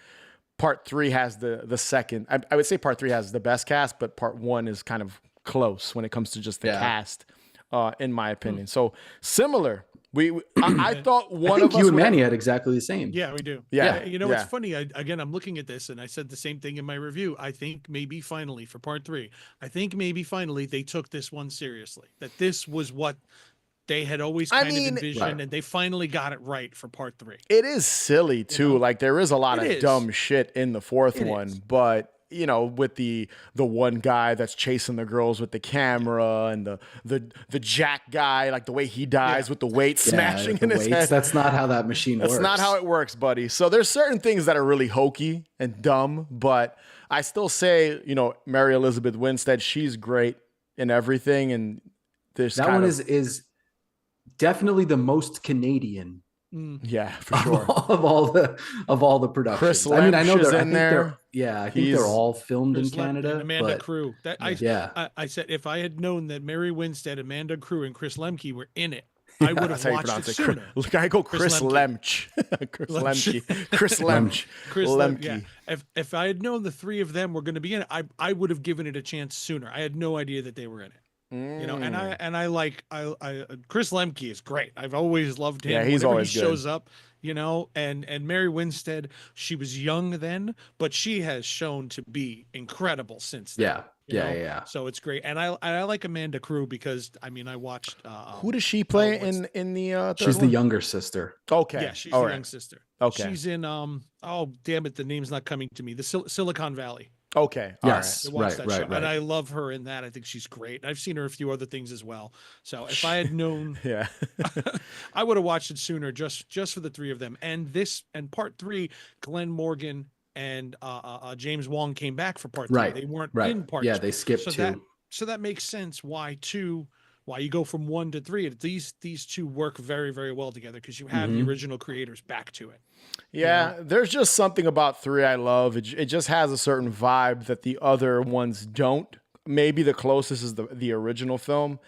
part 3 has the second. I would say part 3 has the best cast, but part 1 is kind of close when it comes to just the Yeah. cast, in my opinion. So similar I thought I one think of us you and would have- Manny had exactly the same. Yeah, we do. Yeah, You know, yeah. it's funny. Again, I'm looking at this and I said the same thing in my review. I think maybe finally for part 3, I think maybe finally they took this one seriously, that this was what they had always I kind mean, of envisioned, Right. and they finally got it right for part 3. It is silly too. know? Like there is a lot It of is. dumb shit in the fourth It one, is. but you know, with the one guy that's chasing the girls with the camera and the Jack guy, like the way he dies Yeah. with the weight smashing the in his weights, head. that's not how that machine That's works. not how it works, buddy. So there's certain things that are really hokey and dumb, but I still say, you know, Mary Elizabeth Winstead, she's great in everything, and this That one is definitely the most Canadian yeah, for sure. of all the productions. Chris I mean, I know Lemch is they're. I in think there. they're. Yeah, I think they're all filmed in Chris Lemp Canada. and Amanda but Crew. That yeah. I said if I had known that Mary Winstead, Amanda Crew, and Chris Lemke were in it, I would That's have how you watched it pronounce it. sooner. Look, I go Chris Lemke. Lemch. Chris Lemke. Chris Lemch. Chris Lemke. Yeah. If I had known the 3 of them were going to be in it, I would have given it a chance sooner. I had no idea that they were in it. You know, and I like Chris Lemke is great. I've always loved him. Yeah, he's Whenever always he good. shows up, you know, and Mary Winstead, she was young then, but she has shown to be incredible since then. Yeah. you know? Yeah. So it's great, and I like Amanda Crew because I mean I watched. Who does she play what's- in the? Third She's the one? younger sister. Okay. Yeah, she's All the right. young sister. Okay. She's in oh damn it, the name's not coming to me. The Silicon Valley. Okay. All Yes. I watched Right. that show, Right. and I love her in that. I think she's great. I've seen her a few other things as well. So if I had known, Yeah. I would have watched it sooner, just for the 3 of them. And this and part 3, Glenn Morgan and James Wong came back for part 3. Right. They weren't Right. in part. Yeah, 2. they skipped so 2. So that makes sense. Why you go from 1 to 3? These 2 work very, very well together because you have the original creators back to it. Yeah, there's just something about 3 I love. It just has a certain vibe that the other ones don't. Maybe the closest is the original film.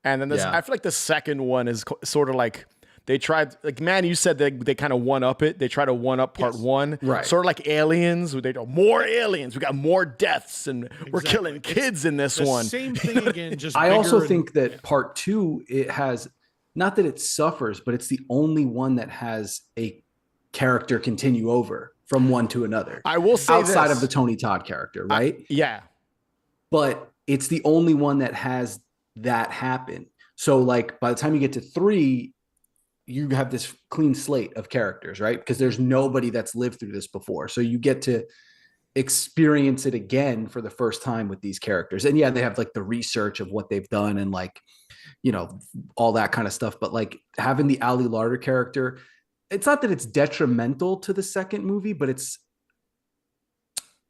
And then this, Yeah. I feel like the second one is sort of like they tried, like, man, you said they kind of one up it. They try to one up part 1. Right. Sort of like Aliens, where they do more aliens. We got more deaths and we're Exactly. killing kids in this The one. same thing again. Just I also bigger think that part 2, it has, not that it suffers, but it's the only one that has a character continue over from one to another. I will say outside this. of the Tony Todd character, right? Yeah. But it's the only one that has that happen. So like by the time you get to 3, you have this clean slate of characters, right? Because there's nobody that's lived through this before. So you get to experience it again for the first time with these characters. And yeah, they have like the research of what they've done and like, you know, all that kind of stuff. But like having the Ali Larter character, it's not that it's detrimental to the second movie, but it's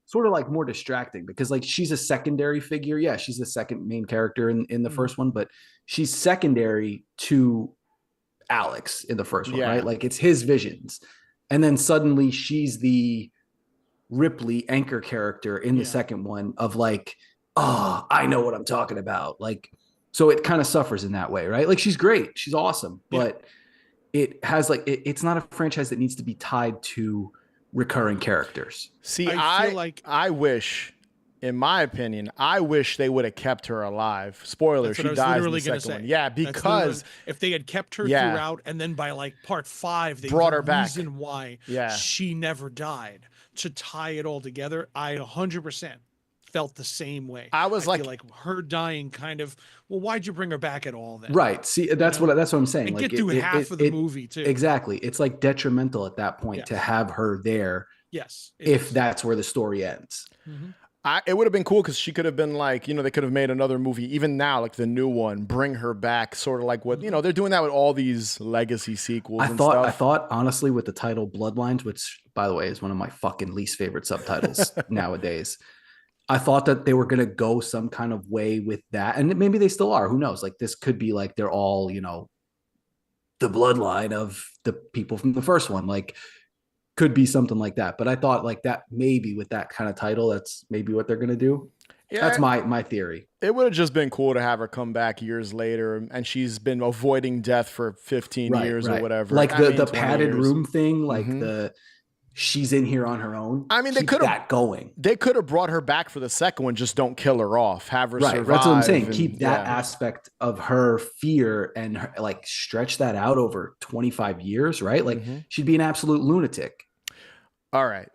sort of like more distracting because like she's a secondary figure. Yeah, she's the second main character in the first one, but she's secondary to Alex in the first one, right? Like it's his visions. And then suddenly she's the Ripley anchor character in the second one of like, oh, I know what I'm talking about. Like, so it kind of suffers in that way, right? Like she's great. She's awesome, but it has like, it's not a franchise that needs to be tied to recurring characters. See, I feel like I wish, in my opinion, I wish they would have kept her alive. Spoiler, That's she what I was dies in literally the gonna second say. one. Yeah, That's literally- because if they had kept her Yeah. throughout, and then by like part 5, they Brought the her back. reason why Yeah. she never died to tie it all together, I 100% felt the same way. I was feel like- like her dying kind of, well, why'd you bring her back at all then? Right. See, that's know? what I'm saying. And Like get through half of the movie too. Exactly. It's like detrimental at that point to have her there Yes. it if is. that's where the story ends. Mhm. it would have been cool because she could have been like, you know, they could have made another movie, even now, like the new one, bring her back, sort of like what, you know, they're doing that with all these legacy sequels I and thought stuff. honestly with the title Bloodlines, which by the way is one of my fucking least favorite subtitles nowadays. I thought that they were going to go some kind of way with that. And maybe they still are. Who knows? Like this could be like they're all, you know, the bloodline of the people from the first one. Like could be something like that. But I thought like that maybe with that kind of title, that's maybe what they're going to do. Yeah, That's my theory. it would have just been cool to have her come back years later, and she's been avoiding death for 15 years or whatever. Like I mean, the 20 padded years. room thing, like Mhm. she's in here on her own. I mean, they Keep could have that going. They could have brought her back for the second one. Just don't kill her off. Have her survive. That's what I'm saying. And, Keep that aspect of her fear and her, like stretch that out over 25 years, right? Like she'd be an absolute lunatic. All right.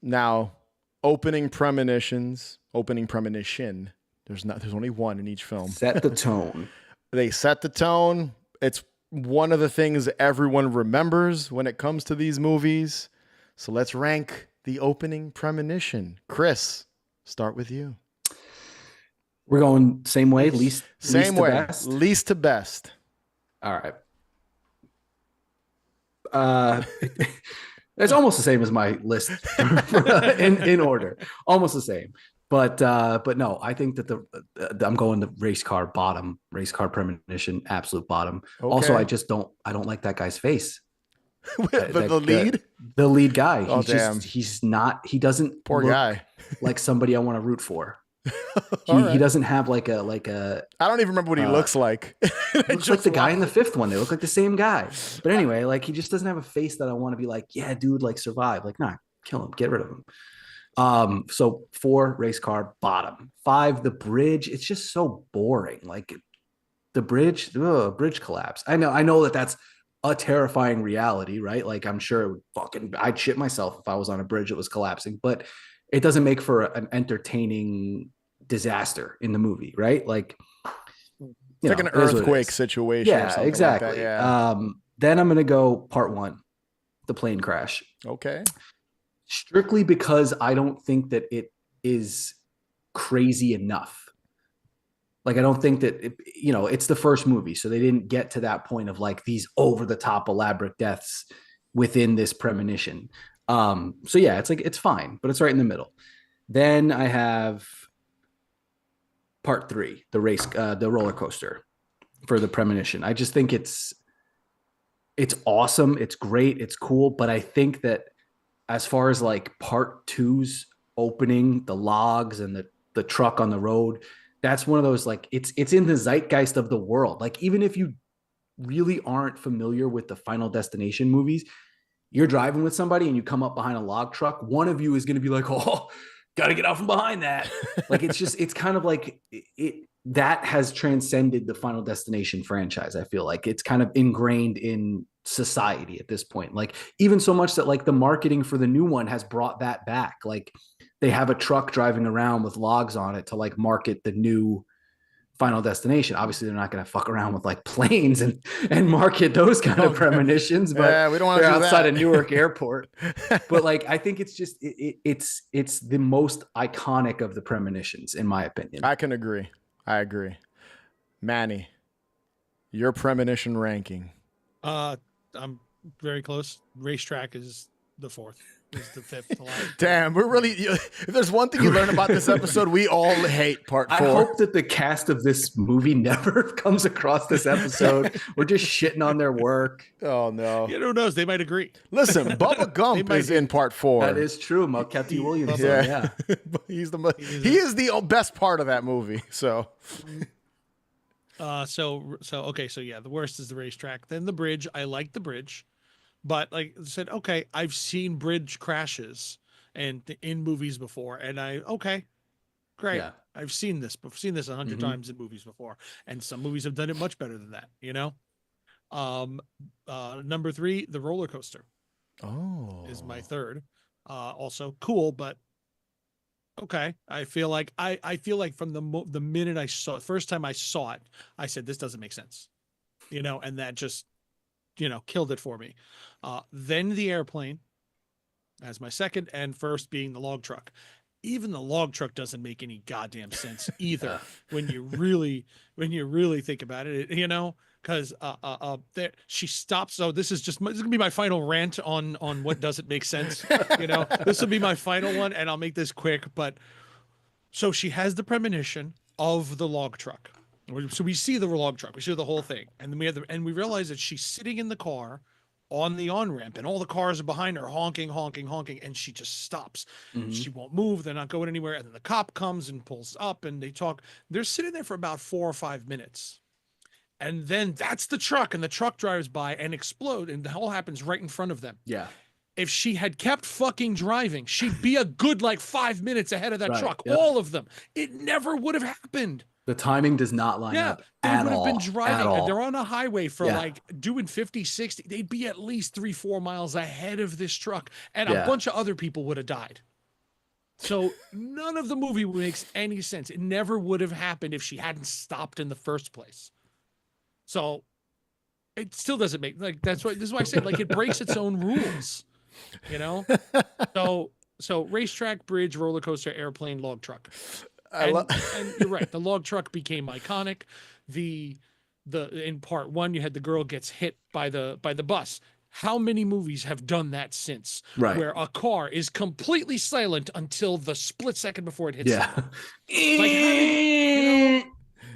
Now, opening premonition. There's only one in each film. Set the tone. They set the tone. It's one of the things everyone remembers when it comes to these movies. So let's rank the opening premonition. Chris, start with you. We're going same way, least way, best. Least to best. All right. It's almost the same as my list in order, almost the same. But no, I think that I'm going the race car premonition, absolute bottom. Okay. Also, I don't like that guy's face. the lead guy. He doesn't poor guy like somebody I want to root for. He doesn't have like a I don't even remember what he looks like. Looks like the guy in the fifth one. They look like the same guy. But anyway, like he just doesn't have a face that I want to be like, yeah, dude, like survive. Like, nah, kill him, get rid of him. So 4, race car, bottom. 5, the bridge. It's just so boring. Like the bridge collapse. I know that's a terrifying reality, right? Like I'm sure I'd shit myself if I was on a bridge that was collapsing, but it doesn't make for an entertaining disaster in the movie, right? Like it's like an earthquake situation. Yeah, exactly. Like that, yeah. Then I'm gonna go part 1, the plane crash. Okay. Strictly because I don't think that it is crazy enough. Like, I don't think that, it's the first movie. So they didn't get to that point of like these over the top elaborate deaths within this premonition. So yeah, it's like, it's fine, but it's right in the middle. Then I have part 3, the roller coaster for the premonition. I just think it's awesome. It's great. It's cool. But I think that as far as like part 2's opening, the logs and the truck on the road, that's one of those, like, it's in the zeitgeist of the world. Like, even if you really aren't familiar with the Final Destination movies, you're driving with somebody and you come up behind a log truck, one of you is going to be like, oh, got to get out from behind that. Like, it's kind of like that has transcended the Final Destination franchise. I feel like it's kind of ingrained in society at this point. Like, even so much that like the marketing for the new one has brought that back. Like, they have a truck driving around with logs on it to like market the new Final Destination. Obviously, they're not going to fuck around with like planes and market those kind of premonitions, but we don't want to do outside that. of Newark Airport. But like, I think it's just it's the most iconic of the premonitions, in my opinion. I can agree. I agree. Manny, your premonition ranking. I'm very close. Racetrack is the 4th. Is the 5th. Damn, we're really. If there's one thing you learn about this episode, we all hate part 4. I hope that the cast of this movie never comes across this episode. We're just shitting on their work. Oh no! Who knows? They might agree. Listen, Bubba Gump is in part 4. That is true. Kelty Williams. Yeah. He is the best part of that movie. So. Okay. So yeah, the worst is the racetrack. Then the bridge. I like the bridge. But like I said, okay, I've seen bridge crashes and in movies before, and great. Yeah. I've seen this 100 times in movies before, and some movies have done it much better than that. Number 3, the roller coaster. Is my 3rd. Also cool, but okay. I feel like from the minute I saw it, first time I saw it, I said this doesn't make sense, and that just killed it for me. Then the airplane as my 2nd, and 1st being the log truck. Even the log truck doesn't make any goddamn sense either when you really think about it, because there she stops. So this is gonna be my final rant on what doesn't make sense. This will be my final one, and I'll make this quick. But so she has the premonition of the log truck. So we see the log truck, we see the whole thing, and then we realize that she's sitting in the car on the on-ramp, and all the cars are behind her honking, and she just stops. She won't move. They're not going anywhere. And then the cop comes and pulls up, and they talk. They're sitting there for about 4 or 5 minutes. And then that's the truck, and the truck drives by and explodes, and the whole happens right in front of them. Yeah. if she had kept fucking driving, she'd be a good like 5 minutes ahead of that Right, truck. yep. All of them. It never would have happened. The timing does not line Yeah, up they at would have been all. driving. At all. They're on a highway for Yeah. like doing 50, 60. They'd be at least 3-4 miles ahead of this truck, and a Yeah. bunch of other people would have died. So none of the movie makes any sense. It never would have happened if she hadn't stopped in the first place. So it still doesn't make like this is why I say like it breaks its own rules, you know? So racetrack, bridge, roller coaster, airplane, log truck. And you're right, the log truck became iconic. The in part 1 you had the girl gets hit by the bus. How many movies have done that since? Right. Where a car is completely silent until the split second before it hits someone.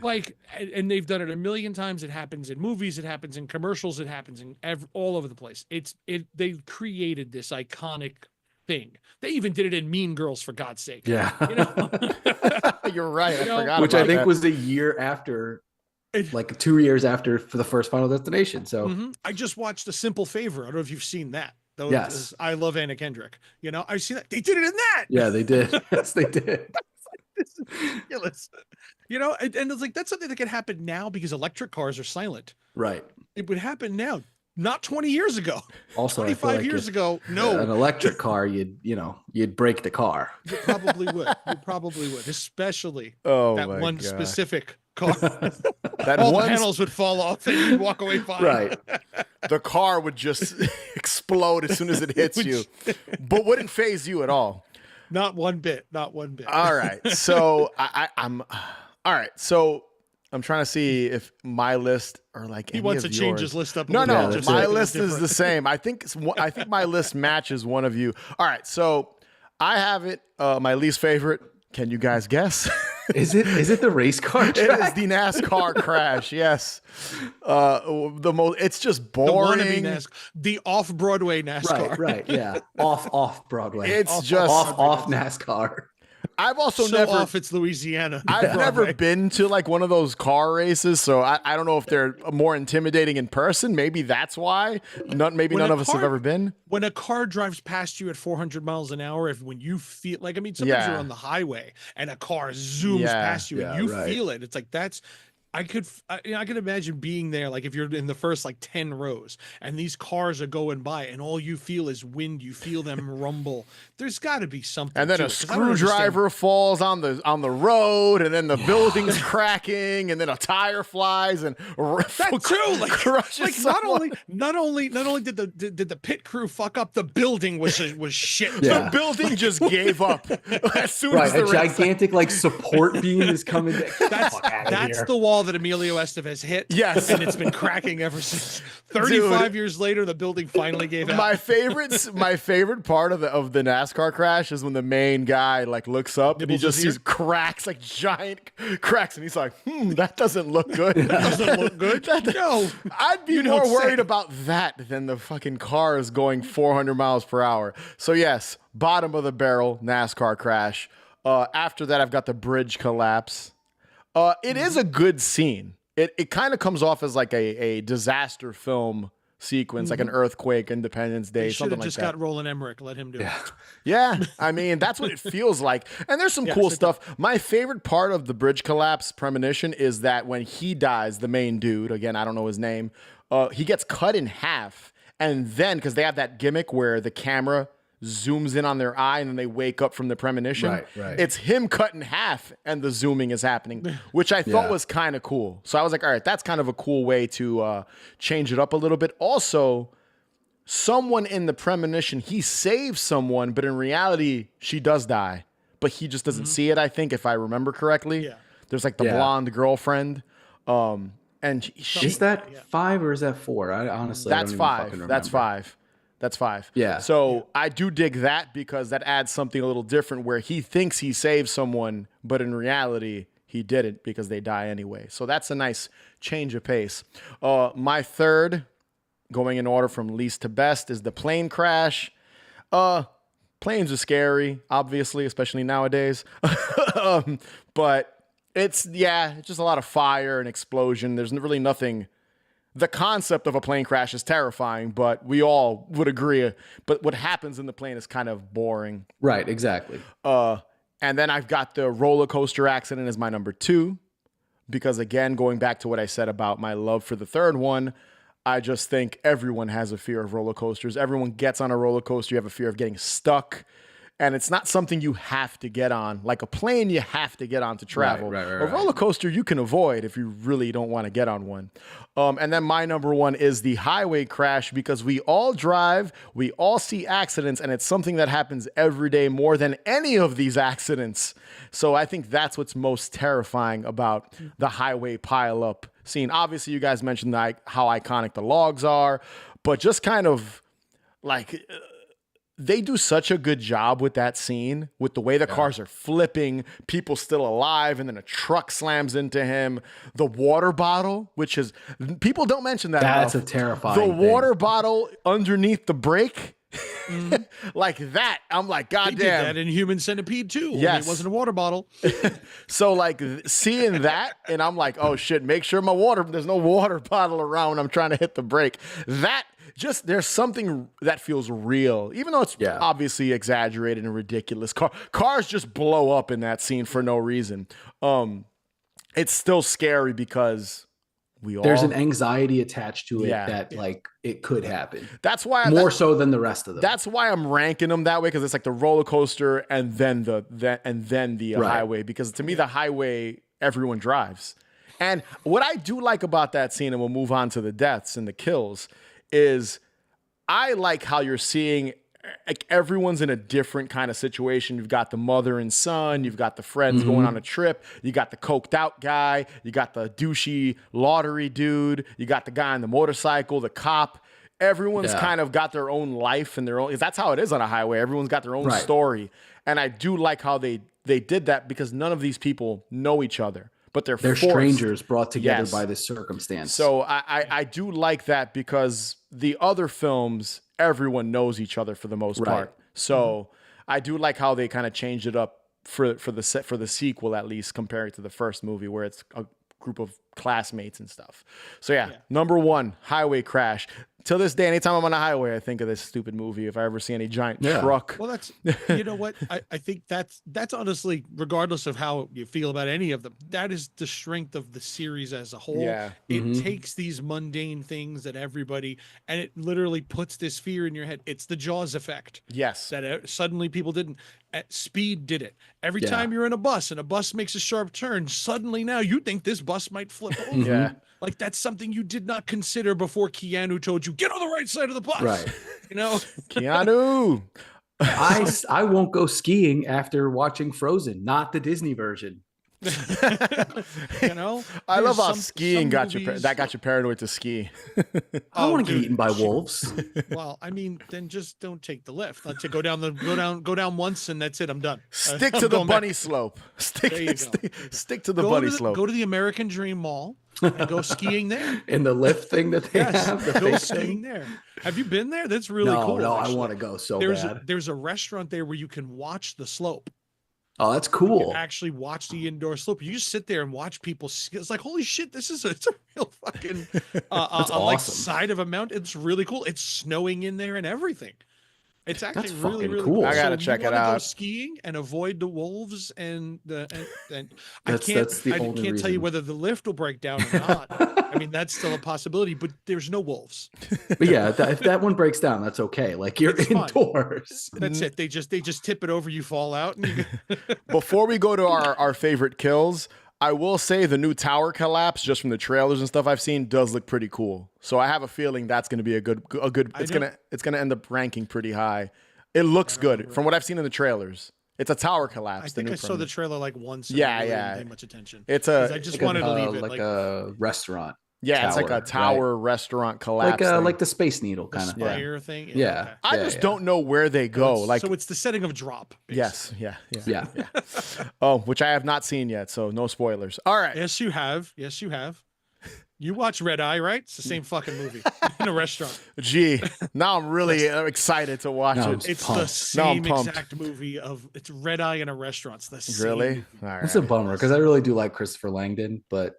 Like, and they've done it a million times. It happens in movies. It happens in commercials. It happens in all over the place. They created this iconic thing. They even did it in Mean Girls, for God's sake. Yeah. You know? You're right. I forgot Which about I think that. was a year after, like 2 years after for the first Final Destination. So I just watched A Simple Favor. I don't know if you've seen that. Though Yes. I love Anna Kendrick. You know, I've seen that. They did it in that. yeah, they did. Yes, they did. This is ridiculous. You know, and it's like that's something that can happen now because electric cars are silent. Right. It would happen now, not 20 years ago. Also, I feel 25 like years if, ago, no. an electric car, you'd break the car. You probably would. You probably would, especially Oh that my one God. specific car. That All the one panels would fall off and you'd walk away fine. Right. the car would just explode as soon as it hits you, but wouldn't phase you at all. Not one bit. Not one bit. All right. So I'm all right. So I'm trying to see if my list or like He any wants of to change yours. his list up. A No, little no, bit, that's just my make it list is different. the same. I think my list matches one of you. All right. So I have it. My least favorite. Can you guys guess? Is it the race car It is track? the NASCAR crash. Yes. It's just The wannabe boring. NASCAR, the off-Broadway NASCAR. Right, yeah. Off Broadway. It's Off- just off NASCAR. I've also So never off it's Louisiana. I've never been to like one of those car races, so I don't know if they're more intimidating in person. Maybe that's why. Maybe When none a of us have car- ever been. When a car drives past you at 400 miles an hour, when you feel like, I mean, sometimes Yeah. you're on the highway and a car zooms Yeah, past you and yeah, you right. feel it. It's like, I could imagine being there. Like if you're in the first like 10 rows and these cars are going by and all you feel is wind, you feel them rumble. There's gotta be something. And then to a it, 'cause I don't understand- screwdriver falls on the road, and then the building's cracking, and then a tire flies and That too, like crushes not someone. only did the pit crew fuck up, the building was shit. Yeah. The building just gave up as soon Right, as the a race. gigantic like support beam is coming. That's the wall that Emilio Estevez hit. Yes. And it's been cracking ever since. 35 years later, the building finally gave out. My favorite part of the NASCAR crash is when the main guy like looks up and he Nibbles just his ear? sees cracks, like giant cracks, and he's like, that doesn't look good. Doesn't look good. No. I'd be You more don't say. worried about that than the fucking cars going 400 miles per hour. So yes, bottom of the barrel NASCAR crash. After that, I've got the bridge collapse. It is a good scene. It kind of comes off as like a disaster film sequence, like an earthquake, Independence Day, They should something have like just that. got Roland Emmerich. Let him do it. Yeah, I mean, that's what it feels like. And there's some Yes, cool it stuff. My favorite part of the bridge collapse premonition is that when he dies, the main dude, again, I don't know his name, he gets cut in half. And then, because they have that gimmick where the camera zooms in on their eye and then they wake up from the premonition. Right. It's him cut in half and the zooming is happening, which I thought Yeah. was kind of cool. So I was like, all right, that's kind of a cool way to change it up a little bit. Also, someone in the premonition, he saves someone, but in reality, she does die. But he just doesn't see it, I think, if I remember correctly. Yeah. There's like the Yeah. blonde girlfriend. And she, Is that 5 or is that 4? I honestly that's don't even fucking five. remember. That's five. That's 5. Yeah. So I do dig that because that adds something a little different where he thinks he saved someone, but in reality, he didn't because they die anyway. So that's a nice change of pace. My third, going in order from least to best, is the plane crash. Planes are scary, obviously, especially nowadays. But it's just a lot of fire and explosion. There's really nothing the concept of a plane crash is terrifying, but we all would agree. But what happens in the plane is kind of boring. Right, exactly. And then I've got the roller coaster accident as my number 2, because again, going back to what I said about my love for the third one, I just think everyone has a fear of roller coasters. Everyone gets on a roller coaster. You have a fear of getting stuck. And it's not something you have to get on. Like a plane, you have to get on to travel. Right. A roller coaster, you can avoid if you really don't want to get on one. And then my number 1 is the highway crash, because we all drive, we all see accidents, and it's something that happens every day more than any of these accidents. So I think that's what's most terrifying about the highway pileup scene. Obviously, you guys mentioned how iconic the logs are, but just kind of like... they do such a good job with that scene, with the way the cars are flipping, people still alive, and then a truck slams into him. The water bottle, which is, people don't mention that That's enough. a terrifying The thing. water bottle underneath the brake, like that. I'm like, They goddamn. did that in Human Centipede too. only Yes. It wasn't a water bottle. So like seeing that, and I'm like, oh shit, make sure there's no water bottle around when I'm trying to hit the brake. That just, there's something that feels real, even though it's obviously exaggerated and ridiculous. Cars just blow up in that scene for no reason. It's still scary because there's an anxiety attached to it that like it could happen. That's why more so than the rest of them. That's why I'm ranking them that way, because it's like the roller coaster and then the highway. Because to me, the highway, everyone drives. And what I do like about that scene, and we'll move on to the deaths and the kills, is I like how you're seeing like everyone's in a different kind of situation. You've got the mother and son, you've got the friends going on a trip, you got the coked out guy, you got the douchey lottery dude, you got the guy on the motorcycle, the cop. Everyone's kind of got their own life and their own, that's how it is on a highway. Everyone's got their own story. And I do like how they did that, because none of these people know each other, but they're forced. Strangers brought together by this circumstance. So I do like that, because the other films, everyone knows each other for the most part. So I do like how they kind of changed it up for the sequel, at least compared to the first movie, where it's a group of classmates and stuff. So number 1, highway crash. Till this day, anytime I'm on a highway, I think of this stupid movie. If I ever see any giant truck. Well, that's, you know what? I think that's honestly, regardless of how you feel about any of them, that is the strength of the series as a whole. Yeah. It takes these mundane things that everybody, and it literally puts this fear in your head. It's the Jaws effect. Yes. That suddenly people didn't. Speed did it. Every time you're in a bus and a bus makes a sharp turn, suddenly now you think this bus might flip over. Yeah. Like that's something you did not consider before Keanu told you, get on the right side of the bus. Right. You know, Keanu. I won't go skiing after watching Frozen, not the Disney version. You know, I love how skiing got you paranoid to ski. I don't want to get eaten by wolves. Well, I mean, then just don't take the lift. Let's say go down once and that's it. I'm done. Stick to the bunny slope. Stick to the bunny slope. Go to the American Dream Mall and go skiing there. In the lift thing that they have, the go fake skiing thing. there. Have you been there? That's really cool. No, actually. I want to go so bad. There's a restaurant there where you can watch the slope. Oh, that's cool. You can actually watch the indoor slope. You just sit there and watch people. It's like, holy shit, it's a real fucking awesome. like side of a mountain. It's really cool. It's snowing in there and everything. It's actually really, really cool. I gotta check it out. Go skiing and avoid the wolves and I That's the can't only tell you reason. whether the lift will break down or not. I mean, that's still a possibility, but there's no wolves. But yeah, if that one breaks down, that's okay. Like you're indoors. That's it. They just tip it over, you fall out. And Before we go to our favorite kills, I will say the new tower collapse, just from the trailers and stuff I've seen, does look pretty cool. So I have a feeling that's going to be a good. It's gonna end up ranking pretty high. It looks good from what I've seen in the trailers. It's a tower collapse. I think I saw the trailer like once. Yeah, I really yeah. didn't pay much attention. I just wanted to leave it like a restaurant. Yeah, it's like a tower restaurant collapse. Like the Space Needle kind of spire thing. Yeah. Okay. I just don't know where they go. So it's the setting of Drop. Basically. Yes. Yeah. Oh, which I have not seen yet, so no spoilers. All right. Yes, you have. You watch Red Eye, right? It's the same fucking movie in a restaurant. Gee, now I'm really excited to watch it. It's the same exact movie it's Red Eye in a restaurant. It's the same really? movie. All right. It's a bummer because I really do like Christopher Langdon, but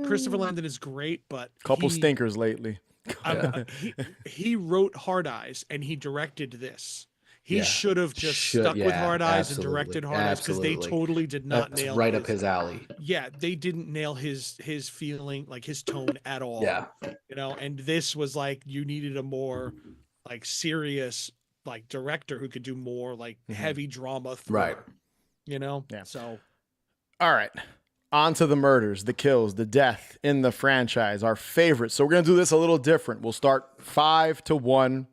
Christopher Landon is great, but Couple stinkers lately. He wrote Hard Eyes and he directed this. He Yeah. should have just stuck with Hard Eyes and absolutely. directed Hard Eyes, because they totally did not That's nail right up his alley. Yeah, they didn't nail his feeling, like his tone at all. Yeah. You know, and this was like, you needed a more like serious like director who could do more like heavy drama thriller, Right. you know? Yeah. So All right. On to the murders, the kills, the death in the franchise, our favorites. So we're going to do this a little different. We'll start 5 to 1.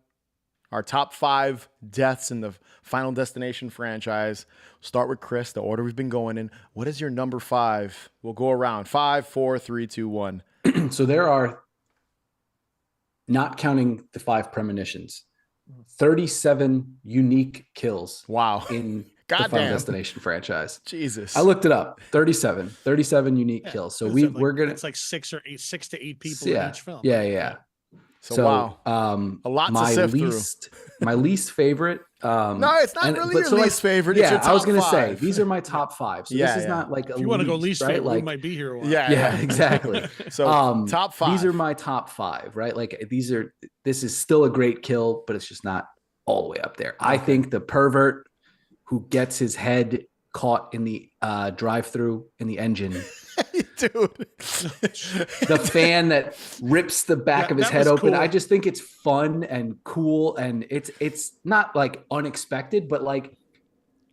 Our top 5 deaths in the Final Destination franchise. Start with Chris, the order we've been going in. What is your number 5? We'll go around. 5, 4, 3, 2, 1. So there are, not counting the 5 premonitions, 37 unique kills. Wow. In the Final Destination franchise. Jesus. I looked it up. 37 unique kills. So we're going to, it's like 6 to 8 people in each film. Yeah. So wow. A lot to sift through. My least favorite. No, it's not really your least favorite. It's your top I was going to 5. say, these are my top 5. So this is not like a if you want to go least favorite, right? we might be here a while. Yeah, exactly. So top 5. These are my top 5, right? Like this is still a great kill, but it's just not all the way up there. Okay. I think the pervert who gets his head caught in the drive-through in the engine. Dude. The fan that rips the back of his head open. Cool. I just think it's fun and cool, and it's not like unexpected, but like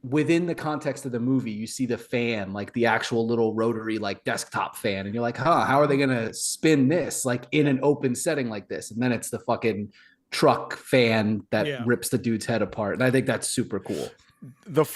within the context of the movie, you see the fan, like the actual little rotary like desktop fan, and you're like, how are they gonna spin this like in an open setting like this? And then it's the fucking truck fan that rips the dude's head apart. And I think that's super cool.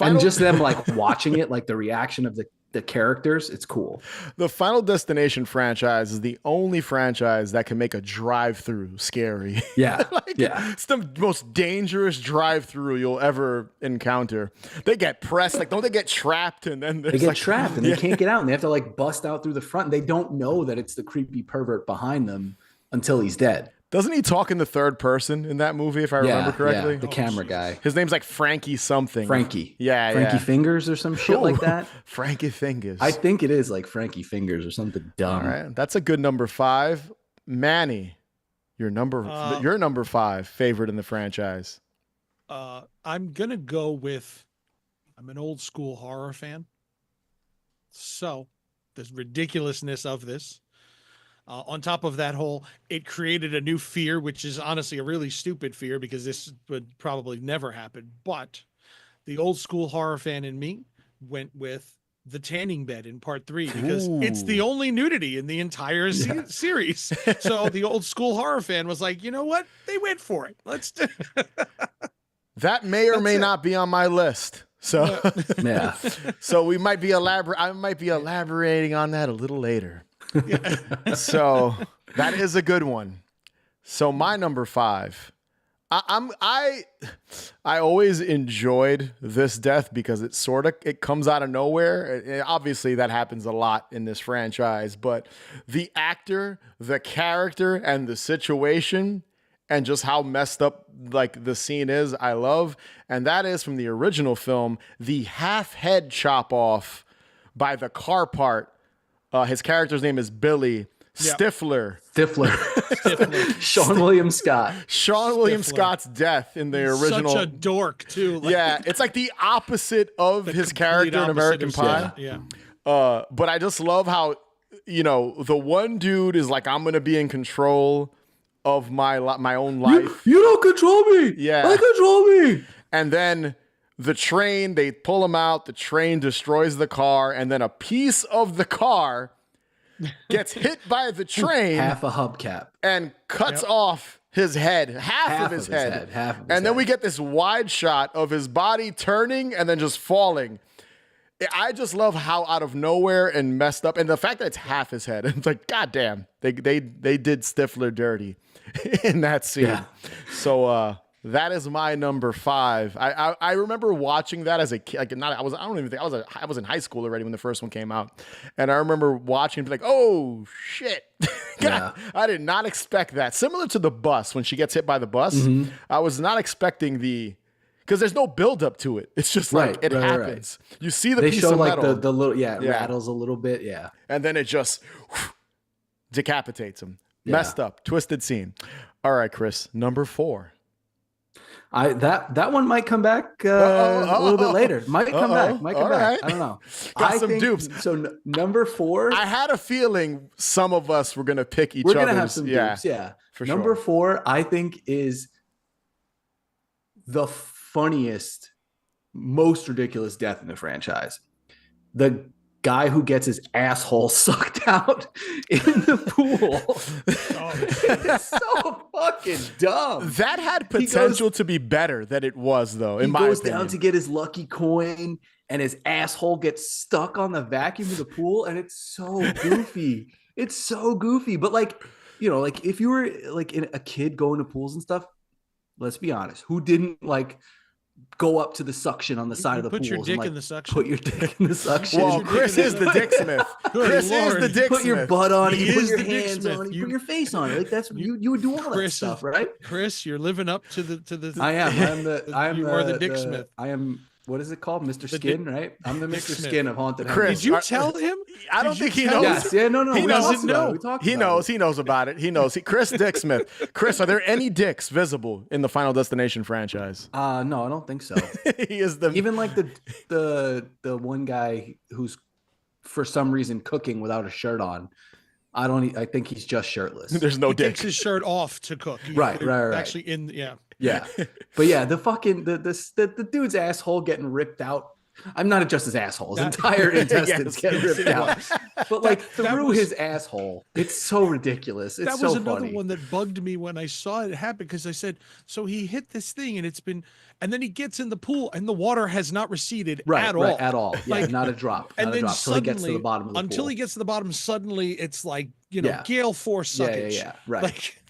And just them like watching it, like the reaction of the characters, it's cool. The Final Destination franchise is the only franchise that can make a drive-through scary. Yeah. It's the most dangerous drive-through you'll ever encounter. They get pressed, like, don't they get trapped? And then they get trapped and they can't get out, and they have to like bust out through the front. They don't know that it's the creepy pervert behind them until he's dead. Doesn't he talk in the third person in that movie, if I remember correctly? Yeah, the camera guy. His name's like Frankie something. Frankie. Yeah, Frankie Fingers or some shit like that. Frankie Fingers. I think it is like Frankie Fingers or something dumb. All right. That's a good number 5. Manny, your number 5 favorite in the franchise. I'm going to go with, I'm an old school horror fan. So the ridiculousness of this. On top of that it created a new fear, which is honestly a really stupid fear because this would probably never happen. But the old school horror fan in me went with the tanning bed in part 3 because it's the only nudity in the entire series. So the old school horror fan was like, you know what? They went for it. Let's do that may or may not be on my list. So yeah. So we might be I might be elaborating on that a little later. So that is a good one. So my number 5, I always enjoyed this death because it comes out of nowhere. Obviously that happens a lot in this franchise, but the actor, the character, and the situation, and just how messed up like the scene is, I love. And that is from the original film, the half head chop off by the car part. His character's name is Billy Stifler. Sean William Scott. Sean William Scott's death in the original. Such a dork too. Like, it's like the opposite of his character in American Pie. Yeah. But I just love how, the one dude is like, I'm going to be in control of my own life. You don't control me. Yeah. I control me. And then the train, they pull him out, the train destroys the car, and then a piece of the car gets hit by the train. Half a hubcap. And cuts off his head, half of his head. And then we get this wide shot of his body turning and then just falling. I just love how out of nowhere and messed up, and the fact that it's half his head. It's like, goddamn, they did Stifler dirty in that scene. Yeah. So that is my number 5. I remember watching that as a kid. I was in high school already when the first one came out, and I remember watching and be like, oh shit. God, I did not expect that. Similar to the bus when she gets hit by the bus, I was not expecting the because there's no buildup to it. It's just like it happens. You see the they piece show of like metal, the little it rattles a little bit, and then it just decapitates him. Yeah. Messed up, twisted scene. All right, Chris, number 4. That one might come back a little bit later. Might come back. Right. I don't know. Got some dupes. So number 4. I had a feeling some of us were gonna pick each We're other's. gonna have some dupes. Yeah. For number sure. 4, I think, is the funniest, most ridiculous death in the franchise. The guy who gets his asshole sucked out in the pool. It's so fucking dumb. That had potential to be better than it was, though. In my opinion, he goes down to get his lucky coin, and his asshole gets stuck on the vacuum of the pool, and it's so goofy. It's so goofy. But like, you know, like if you were like a kid going to pools and stuff, let's be honest, who didn't like go up to the suction on the side of the pool? Put your dick in the suction. Put your dick in the suction. Well, Chris is the dicksmith. Chris is the dicksmith. Put your butt on it. He You put is your the hands dicksmith. on it. You put your face on it. Like that's you would do all that stuff, right? Chris, you're living up to the. I am. You are the dicksmith. I am. What is it called? Mr. Skin, right? I'm the Mr. Dicksmith. Skin of Haunted Hangover. Did you tell him? I don't think he tell knows. Yes. Yeah. No. He We doesn't talked about it. We talked He about knows. it. He knows about it. He knows. Chris Dicksmith. Chris, are there any dicks visible in the Final Destination franchise? No, I don't think so. He is the Even like the one guy who's for some reason cooking without a shirt on. I think he's just shirtless. There's no He dick. takes his shirt off to cook. Right. Actually, yeah. But yeah, the fucking the dude's asshole getting ripped out. I'm not just his asshole. His entire intestines get ripped out. But like through his asshole, it's so ridiculous. It's that so was another funny. one that bugged me when I saw it happen, because I said, so he hit this thing and then he gets in the pool and the water has not receded at all. At all. Yeah, Like, not a drop. And Not a then drop till he gets to the suddenly, bottom of the until pool. he gets to the bottom, suddenly it's like, you know, Yeah. gale force suckage. Yeah, right. Like,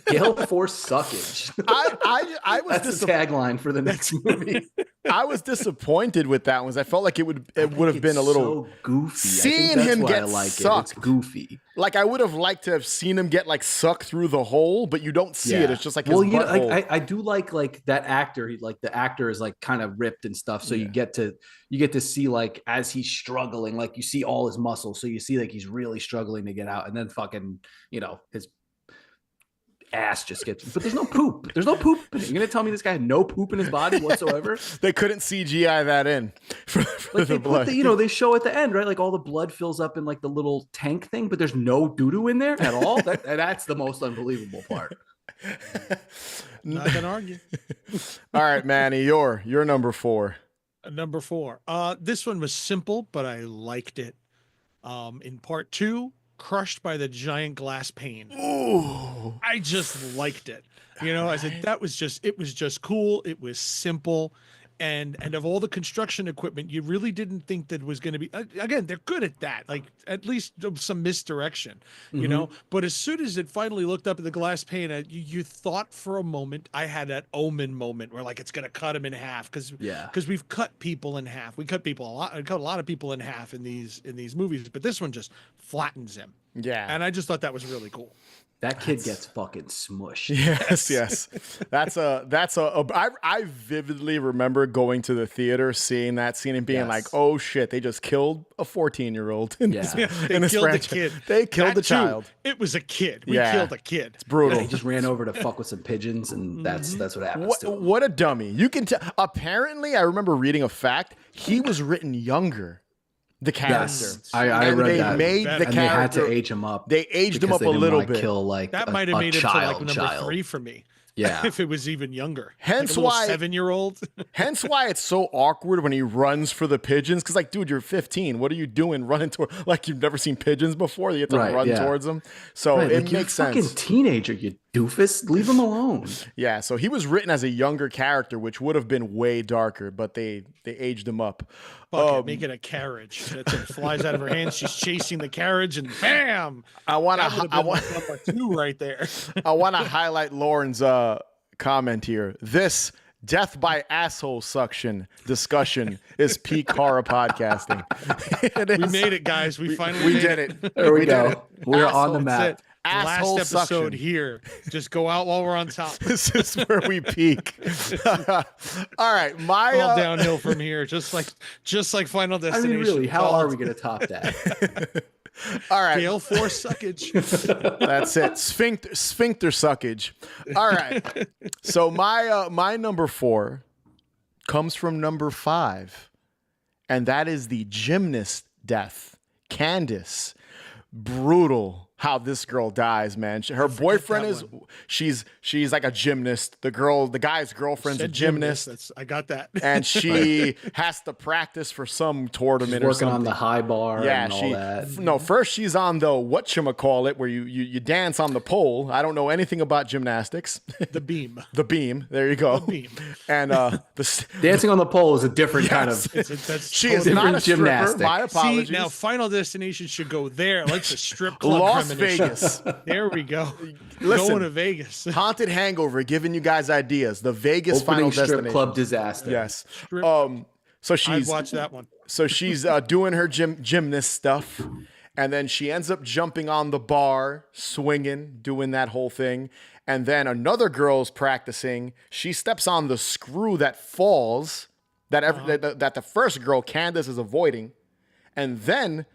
Gale force suckage. I was That's the tagline for the next movie. I was disappointed with that one. I felt like it would have been It's a little so goofy. Seeing I think that's him why get I like sucked. It's goofy. like I would have liked to have seen him get like sucked through the hole, but you don't see it. It's just like his well, you know, butthole. like, I do like that actor. Like the actor is like kind of ripped and stuff, so you get to see like as he's struggling, like you see all his muscles, so you see like he's really struggling to get out, and then fucking his ass just gets. But there's no poop. There's no poop in it. You're gonna tell me this guy had no poop in his body whatsoever? They couldn't CGI that in for Like the they blood. put they show at the end, right? Like all the blood fills up in like the little tank thing, but there's no doo-doo in there at all. That's the most unbelievable part. not gonna argue. All right, Manny, you're number 4. Number 4. This one was simple, but I liked it. In part 2, crushed by the giant glass pane. Ooh. I just liked it. I said it was just cool. It was simple. And of all the construction equipment, you really didn't think that was going to be, again, they're good at that, like at least some misdirection, but as soon as it finally looked up at the glass pane, you thought for a moment, I had that Omen moment where like, it's going to cut him in half. Cause we've cut people in half. We cut people I cut a lot of people in half in these movies, but this one just flattens him. Yeah. And I just thought that was really cool. That kid gets fucking smushed. Yes. I vividly remember going to the theater, seeing that scene and being like, oh shit, they just killed a 14-year-old in this They killed the kid. They killed the That child. too. It was a kid. We killed a kid. It's brutal. He just ran over to fuck with some pigeons, and that's what happens to him. What a dummy. You can tell. Apparently, I remember reading a fact. He was written younger. The character. Yes, I and read they that. made the And character. they had to age him up. They aged him up a little bit. Kill like That a- might have a made it to like child, number child. 3 for me. Yeah. If it was even younger. Hence like a why 7-year-old. Hence why it's so awkward when he runs for the pigeons. Because like, dude, you're 15. What are you doing running toward? Like you've never seen pigeons before. You have to run towards them. So it like, makes you're a sense. fucking teenager, you doofus. Leave him alone. Yeah. So he was written as a younger character, which would have been way darker, but they aged him up. Fuck it, make it a carriage. That's it. Flies out of her hands. She's chasing the carriage, and bam! I want number 2 right there. I want to highlight Lauren's comment here. This death by asshole suction discussion is peak horror podcasting. We made it, guys. We finally We made did it. it. There we go. We're on the Asshole, map. that's it. asshole Last episode suction. here. Just go out while we're on top. This is where we peak. All right, All downhill from here, just like Final I Destination. mean, really, how are we going to top that? all right. Gale Force suckage. That's it. Sphincter suckage. All right. So my number 4 comes from number 5, and that is the gymnast death. Candace. Brutal how this girl dies, man. Her boyfriend is she's like a gymnast. The guy's girlfriend's a gymnast. I got that. And she has to practice for some tournament or something. Working on the high bar and all that. No, first she's on the whatchamacallit, where you dance on the pole. I don't know anything about gymnastics. The beam. The beam. There you go. The beam. And Dancing on the pole is a different kind of. She is not a stripper. Gymnastics. My apologies. See, now Final Destination should go there. Like the strip club. Las premonition. Vegas. There we go. Listen, Going to Vegas. Haunted Hangover, giving you guys ideas. The Vegas Opening Final strip Destination. club disaster. Yes. Strip- So I'd she's watch that one. So she's doing her gymnast stuff, and then she ends up jumping on the bar, swinging, doing that whole thing. And then another girl's practicing. She steps on the screw that falls, that the first girl, Candace, is avoiding. And then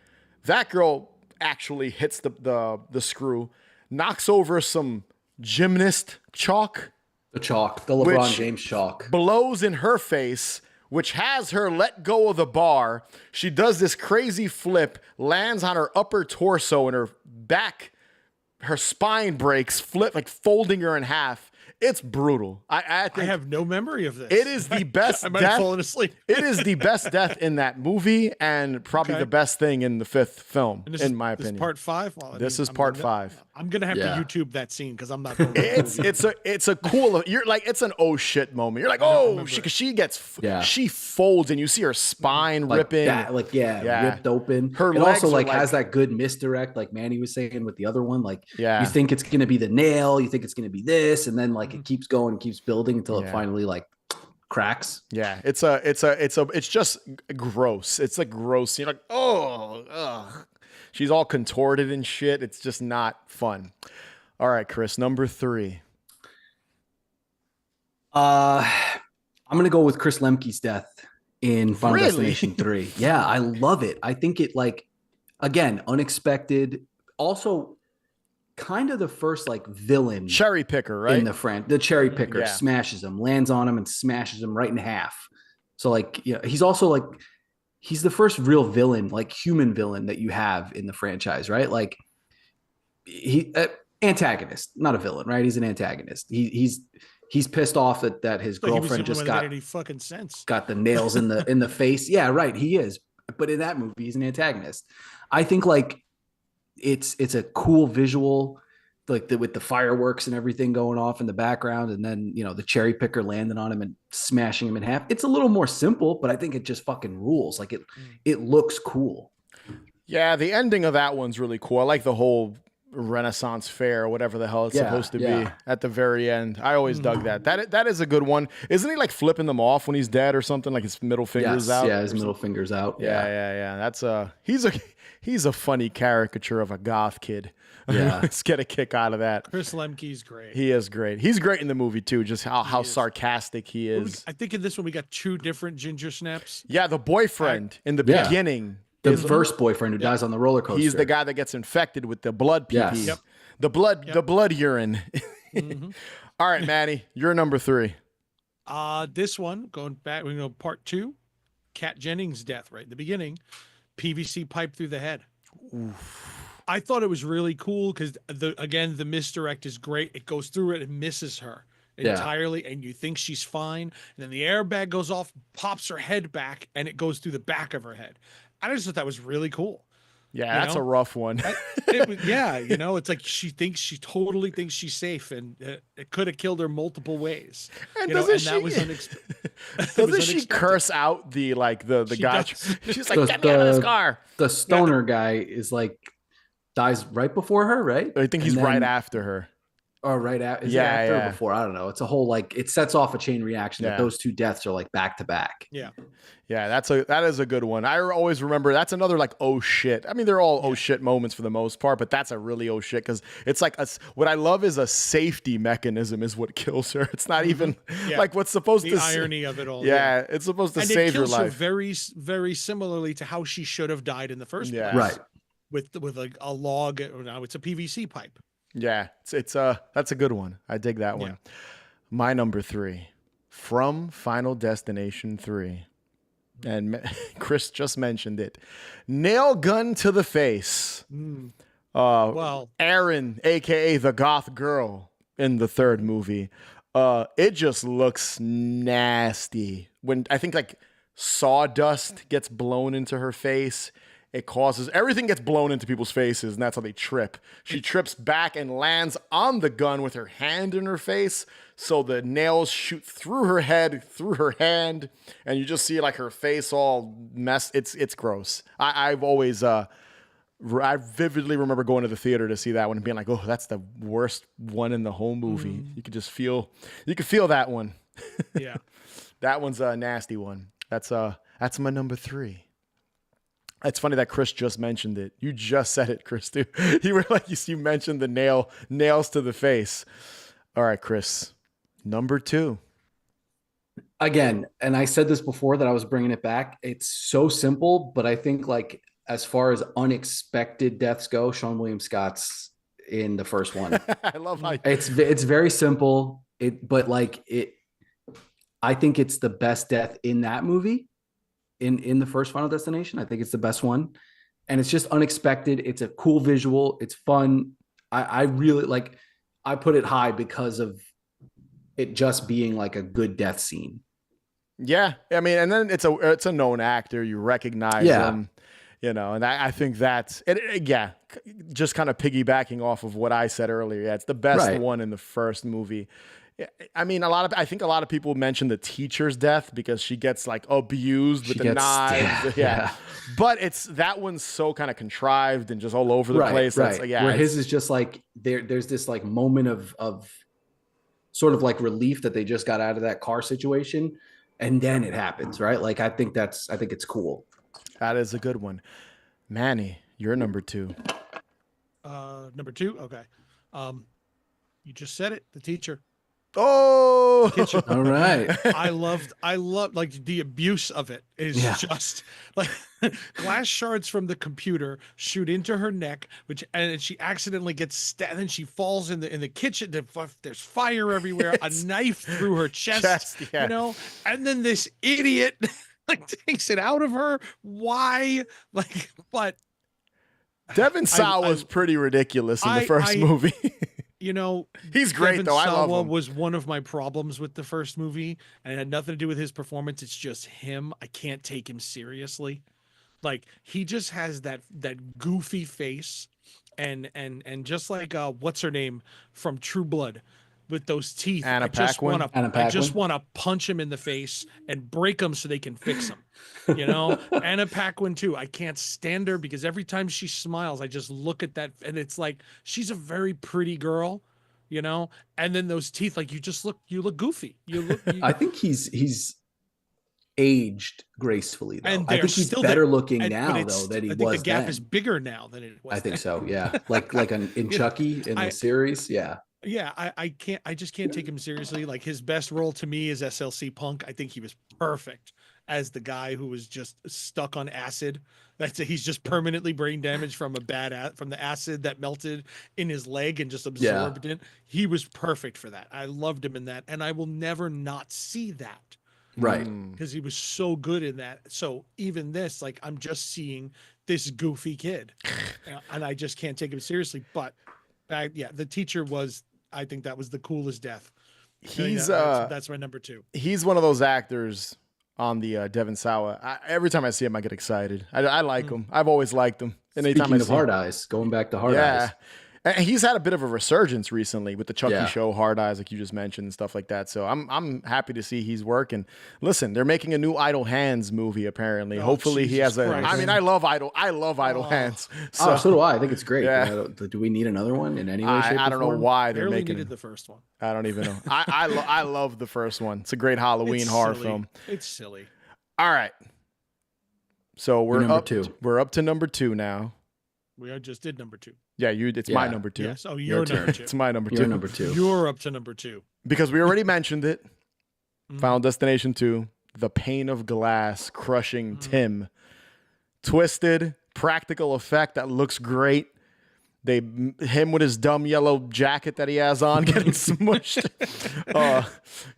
that girl actually hits the screw, knocks over some gymnast chalk. The chalk, the LeBron James chalk. Blows in her face, which has her let go of the bar. She does this crazy flip, lands on her upper torso, and her back, her spine breaks, like folding her in half. It's brutal. I think I have no memory of this. it is the best I might have death. fallen asleep. It is the best death in that movie, and probably the best thing in the 5th film, in my opinion. This is part 5. Well, This is part 5. I'm gonna have to Yeah. YouTube that scene because I'm not. Going It's a cool. You're like, it's an oh shit moment. You're like, oh, she gets she folds, and you see her spine ripping. That, ripped open. Her it legs also are has that good misdirect, like Manny was saying with the other one. Like Yeah. you think it's gonna be the nail, you think it's gonna be this, and then like it keeps going, keeps building until it finally like cracks. Yeah, it's just gross. It's like gross. You're like, oh, ugh. She's all contorted and shit. It's just not fun. All right, Chris, number 3. I'm gonna go with Chris Lemke's death in Final Really? Destination 3. Yeah, I love it. I think it, like, again, unexpected. Also, kind of the first like villain Cherry picker, right? in the cherry picker Yeah. smashes him, lands on him, and smashes him right in half. So like, he's also like, he's the first real villain, like human villain that you have in the franchise, right? Like he antagonist, not a villain, right? He's an antagonist. He's pissed off that his girlfriend just got any fucking sense. Got the nails in the face. Yeah, right. He is. But in that movie, he's an antagonist. I think like it's a cool visual, like with the fireworks and everything going off in the background, and then the cherry picker landing on him and smashing him in half. It's a little more simple, but I think it just fucking rules. Like it looks cool. Yeah, the ending of that one's really cool. I like the whole Renaissance fair or whatever the hell it's supposed to be at the very end. I always dug that. That is a good one. Isn't he like flipping them off when he's dead or something? Like his middle fingers out. Yeah, his middle fingers out. Yeah. That's he's a funny caricature of a goth kid. Yeah. Let's get a kick out of that. Chris Lemke's great. He is great. He's great in the movie too. Just how sarcastic he is. I think in this one we got 2 different ginger snaps. Yeah, the boyfriend in the beginning. The first boyfriend who dies on the roller coaster. He's the guy that gets infected with the blood pee. Yes. Yep. The blood urine. All right, Manny, you're number 3. This one, going back, we go part 2, Kat Jennings' death right in the beginning, PVC pipe through the head. Oof. I thought it was really cool because the misdirect is great. It goes through it and misses her entirely, and you think she's fine, and then the airbag goes off, pops her head back, and it goes through the back of her head. I just thought that was really cool. Yeah, that's a rough one. It's like she totally thinks she's safe, and it could have killed her multiple ways. And that was unexpected. Doesn't she curse out the guy? Does. She's like, get me out of this car. The stoner guy is like dies right before her, right? I think he's right after her. or right after, is it Yeah, after yeah. or before? I don't know. It's a whole, like, it sets off a chain reaction Yeah. that those two deaths are like back to back. Yeah. Yeah, that is a good one. I always remember that's another like oh shit. I mean, they're all oh shit moments for the most part, but that's a really oh shit because it's like what I love is a safety mechanism is what kills her. It's not even like what's supposed the to irony of it all. Yeah, it's supposed to and save it kills her her life. very, very similarly to how she should have died in the first place. Right. With a log, or now it's a PVC pipe. Yeah, it's that's a good one. I dig that one. My number 3 from Final Destination 3. And Chris just mentioned it. Nail gun to the face. Well, Aaron, aka the goth girl in the third movie. It just looks nasty. When I think like sawdust gets blown into her face, it causes everything gets blown into people's faces, and that's how they trip. She trips back and lands on the gun with her hand in her face, so the nails shoot through her head, through her hand, and you just see like her face all messed. It's gross. I've always I vividly remember going to the theater to see that one and being like, oh, that's the worst one in the whole movie. You could feel that one. Yeah. That one's a nasty one. That's my number 3. It's funny that Chris just mentioned it. You just said it, Chris, too. You were like, you mentioned the nails to the face. All right, Chris, number 2. Again, and I said this before that I was bringing it back. It's so simple, but I think like as far as unexpected deaths go, Sean William Scott's in the first one. I love how it's very simple. I think it's the best death in that movie. In the first Final Destination, I think it's the best one, and it's just unexpected. It's a cool visual. It's fun. I really like. I put it high because of it just being like a good death scene. Yeah, I mean, and then it's a known actor. You recognize him, and I think that's it. Yeah, just kind of piggybacking off of what I said earlier. Yeah, it's the best one in the first movie. I mean, I think a lot of people mention the teacher's death because she gets like abused with the knives. Yeah. But that one's so kind of contrived and just all over the place. Right. Where his is just like there's this like moment of sort of like relief that they just got out of that car situation, and then it happens, right? Like I think it's cool. That is a good one. Manny, you're number 2. Number 2, okay. You just said it, the teacher. Oh, all right. I love like the abuse of it is just like glass shards from the computer shoot into her neck, and she accidentally gets stabbed, and then she falls in the kitchen. There's fire everywhere, a knife through her chest, and then this idiot like takes it out of her. Why? Like, but Devin Sawa was pretty ridiculous in the first movie. He's great Devin though. I love Sawa him. was one of my problems with the first movie, and it had nothing to do with his performance. It's just him. I can't take him seriously. Like he just has that goofy face, and just like what's her name from True Blood, with those teeth. Anna I just Paquin. want to punch him in the face and break him so they can fix him. Anna Paquin too. I can't stand her because every time she smiles, I just look at that, and it's like she's a very pretty girl, and then those teeth, like you look goofy. I think he's aged gracefully though. And I think he's better looking now though than he was then. I think the gap is bigger now than it was. I think so. Yeah, like in Chucky in the series. Yeah. Yeah, I just can't take him seriously. Like his best role to me is SLC Punk. I think he was perfect as the guy who was just stuck on acid. He's just permanently brain damaged from from the acid that melted in his leg and just absorbed it. He was perfect for that. I loved him in that, and I will never not see that. Right. Because he was so good in that. So even this, like I'm just seeing this goofy kid, and I just can't take him seriously. But the teacher was. I think that was the coolest death. That's my number 2. He's one of those actors on the Devin Sawa. Every time I see him, I get excited. I like him. I've always liked him. And Speaking of Hard Eyes, going back to Hard Eyes. And he's had a bit of a resurgence recently with the Chucky Yeah. show, Hard Eyes, like you just mentioned, and stuff like that. So I'm happy to see he's working. Listen, they're making a new Idle Hands movie apparently. Oh, Hopefully he Jesus has a. Christ. I mean, I love Idle Hands. So do I. I think it's great. Yeah. Do we need another one in any way, shape, I or don't know form? why they're Barely making. needed the first one. I don't even know. I love the first one. It's a great Halloween It's horror silly. film. It's silly. All right. So we're number up. two. We're up to number 2 now. We just did number 2. Yeah, it's my Yeah. number 2. Yes. Oh, Your you're turn. number 2. It's my number 2. You're number 2. You're up to number 2. Because we already mentioned it. Mhm. Final Destination 2, the pane of glass crushing Tim. Twisted, practical effect that looks great. Him with his dumb yellow jacket that he has on getting smushed.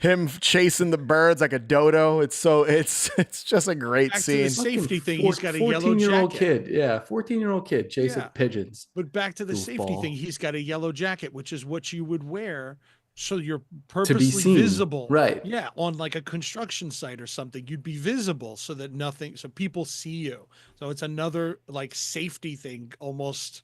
Him chasing the birds like a dodo. It's just a great Back to scene. the safety thing. He's got a yellow 14-year-old jacket. kid. Yeah, 14-year-old kid chasing Yeah. pigeons. But back to the safety Goofball. thing. He's got a yellow jacket, which is what you would wear so you're purposely seen. visible. Right. Yeah. On like a construction site or something, you'd be visible so people see you. So it's another like safety thing almost,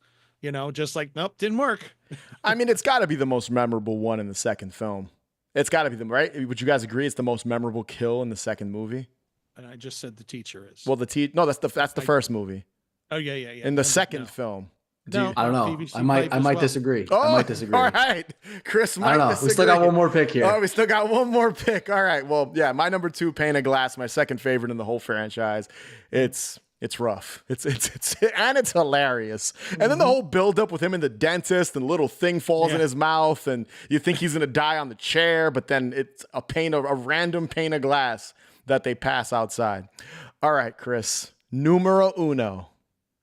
just like, nope, didn't work. I mean, it's got to be the most memorable one in the second film. It's got to be right? Would you guys agree it's the most memorable kill in the second movie? And I just said the teacher is. Well, no, that's the first movie. Oh, yeah. In the No, second no. film. No, I don't know. PVC I might pipe as well. disagree. Oh, I might disagree. All right. Chris might I don't know. disagree. We still got one more pick here. Oh, we still got one more pick. All right. Well, yeah, my number 2, Pane of Glass, my second favorite in the whole franchise. It's rough. It's and it's hilarious. And then the whole buildup with him and the dentist and the little thing falls in his mouth and you think he's gonna die on the chair, but then it's a random pane of glass that they pass outside. All right, Chris. Numero uno.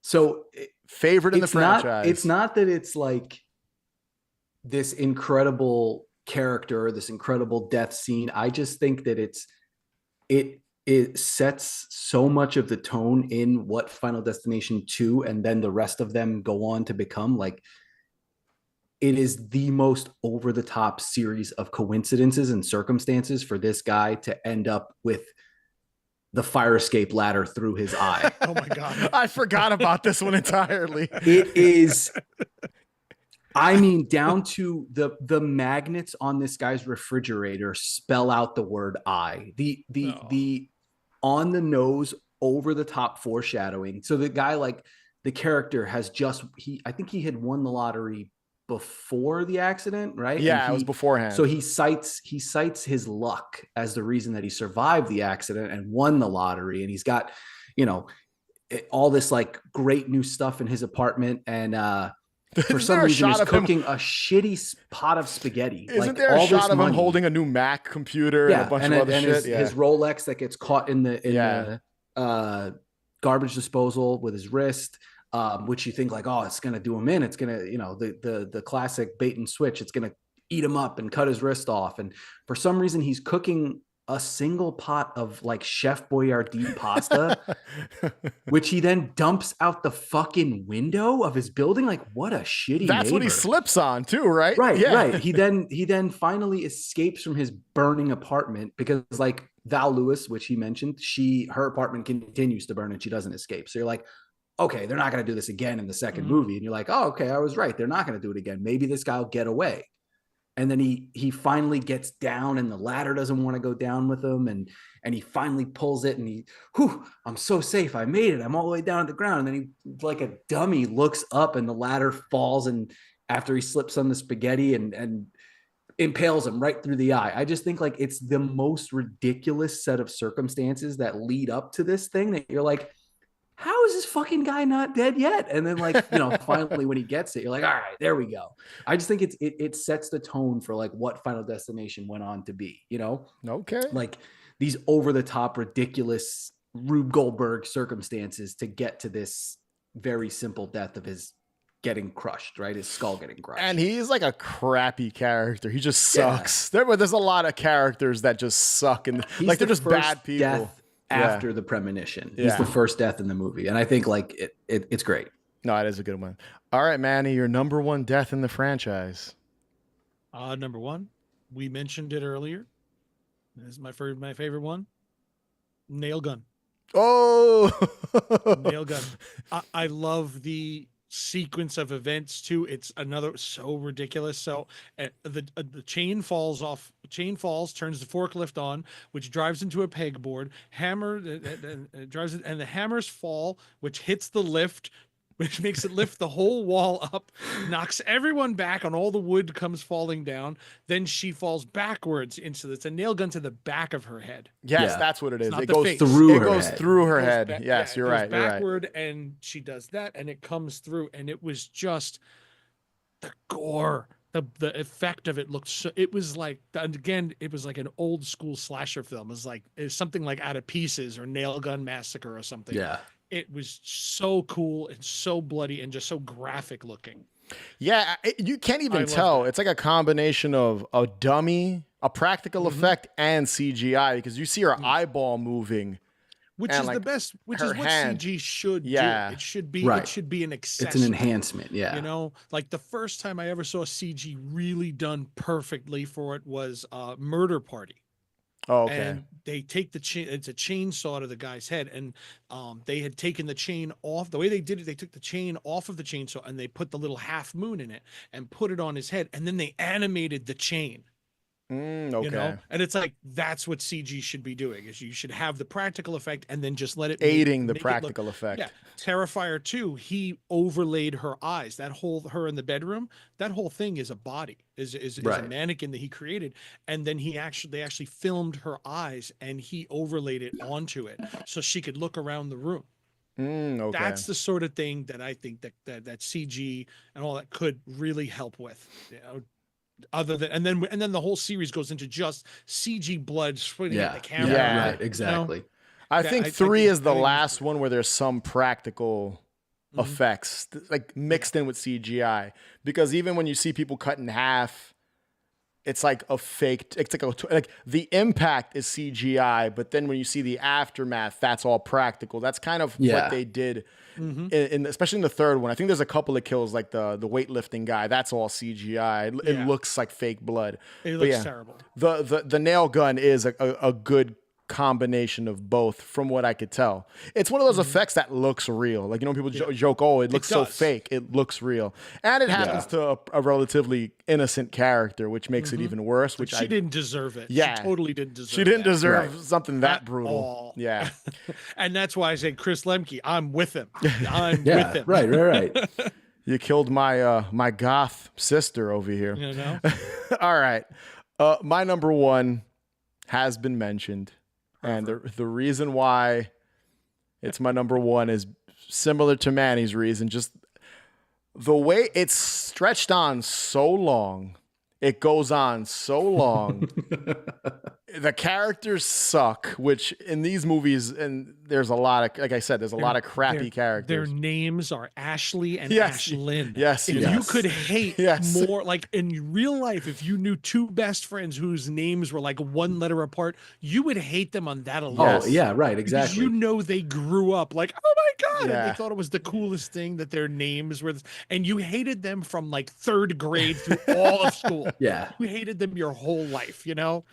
So Favorite in the franchise. It's not that it's like this incredible character, this incredible death scene. I just think that it sets so much of the tone in what Final Destination 2 and then the rest of them go on to become. Like, it is the most over the top series of coincidences and circumstances for this guy to end up with the fire escape ladder through his eye. Oh my God. I forgot about this one entirely. It is, I mean, down to the magnets on this guy's refrigerator spell out the word I. The on the nose, over the top foreshadowing. So the guy, like the character, has I think he had won the lottery before the accident, right? Yeah, it was beforehand. So he cites his luck as the reason that he survived the accident and won the lottery. And he's got, all this like great new stuff in his apartment. And for some reason he's cooking a shitty pot of spaghetti. Isn't there a shot of him holding a new Mac computer and a bunch of other shit? His Rolex that gets caught in the garbage disposal with his wrist. Which you think like, oh, it's going to do him in. It's going to, the classic bait and switch. It's going to eat him up and cut his wrist off. And for some reason, he's cooking a single pot of like Chef Boyardee pasta, which he then dumps out the fucking window of his building. Like, what a shitty That's neighbor. what he slips on too, right? Right, Yeah. right. He then finally escapes from his burning apartment because like Val Lewis, which he mentioned, her apartment continues to burn and she doesn't escape. So you're like, okay, they're not going to do this again in the second movie. And you're like, oh, okay, I was right. They're not going to do it again. Maybe this guy will get away. And then he finally gets down and the ladder doesn't want to go down with him. And he finally pulls it and I'm so safe. I made it. I'm all the way down at the ground. And then he, like a dummy, looks up and the ladder falls. And after he slips on the spaghetti and impales him right through the eye. I just think like it's the most ridiculous set of circumstances that lead up to this thing that you're like, how is this fucking guy not dead yet? And then like, finally when he gets it, you're like, all right, there we go. I just think it sets the tone for like what Final Destination went on to be, Okay. like these over the top, ridiculous Rube Goldberg circumstances to get to this very simple death of his getting crushed, right? His skull getting crushed. And he's like a crappy character. He just sucks. There's a lot of characters that just suck and like they're just bad people. Death after the premonition. He's the first death in the movie. And I think like it's great. No, it is a good one. All right, Manny, your number 1 death in the franchise. Number 1, we mentioned it earlier. This is my favorite one. Nail gun. Oh, Nail gun. I love the sequence of events too. It's another so ridiculous. So the chain falls off. Chain falls, turns the forklift on, which drives into a pegboard. Hammer drives it, and the hammers fall, which hits the lift, which makes it lift the whole wall up, knocks everyone back, and all the wood comes falling down. Then she falls backwards into it's a nail gun to the back of her head. Yes, Yeah. that's what it is. not It the goes face. Through It her goes head. through her Goes head. back- Yes, yeah, you're it goes right. You're right. backward, and she does that, and it comes through, and it was just the gore. The effect of it looked so. It was like, again, it was like an old school slasher film. It was something like Out of Pieces or Nail Gun Massacre or something. Yeah. It was so cool and so bloody and just so graphic looking. Yeah, you can't I even love tell. that. It's like a combination of a dummy, a practical effect, and CGI because you see her eyeball moving. Which And, is the like, best, which her is what hand. CG should Yeah. do. It should be Right. it should be an It's accessory. an enhancement. Yeah. You know, like the first time I ever saw CG really done perfectly for it was Murder Party. Oh, okay. And they take the chain, it's a chainsaw to the guy's head, and they had taken the chain off. The way they did it, they took the chain off of the chainsaw and they put the little half moon in it and put it on his head, and then they animated the chain. Okay. You know, and it's like that's what CG should be doing, is you should have the practical effect and then just let it Aiding the make it look- practical effect. Yeah, Terrifier 2, he overlaid her eyes. That whole her in the bedroom, that whole thing is a body, is a Right. mannequin that he created, and then they actually filmed her eyes and he overlaid it onto it so she could look around the room. Okay. That's the sort of thing that I think that CG and all that could really help with. You know, other than and then the whole series goes into just CG blood spitting at Yeah. the camera. Yeah. Right. Exactly. I Yeah, think I 3 think- is the I think- last one where there's some practical Mhm. effects, like mixed in with CGI. Because even when you see people cut in half, it's like a fake. It's like the impact is CGI, but then when you see the aftermath, that's all practical. That's kind of Yeah. what they did. Mhm. In especially in the third one, I think there's a couple of kills, like the weightlifting guy. That's all CGI. It Yeah. looks like fake blood. It But looks yeah, terrible. the nail gun is a good combination of both, from what I could tell. It's one of those effects that looks real. Like, you know, people joke, "Oh, it looks so does. fake." It looks real, and it happens to a relatively innocent character, which makes it even worse. Which She didn't deserve it. Yeah. She totally didn't deserve it. she didn't that. deserve Right. something that At brutal. all. Yeah. And that's why I said Chris Lemke, I'm with him. I'm Yeah. with him. Right. You killed my my goth sister over here. You know? All right. My number one has been mentioned. And the reason why it's my number one is similar to Manny's reason. Just the way it's stretched on so long. It goes on so long. The characters suck, which in these movies, and there's a lot of, like I said, there's a lot of crappy Their characters. names are Ashley and Yes. Ashlyn. Yes, If yes. you could hate Yes. more, like in real life, if you knew two best friends whose names were like one letter apart, you would hate them on that alone. Yes. Oh, yeah, right, Because exactly. you know they grew up like, oh my God. And Yeah. they thought it was the coolest thing that their names were. And you hated them from like third grade through all of school. Yeah. You hated them your whole life, you know?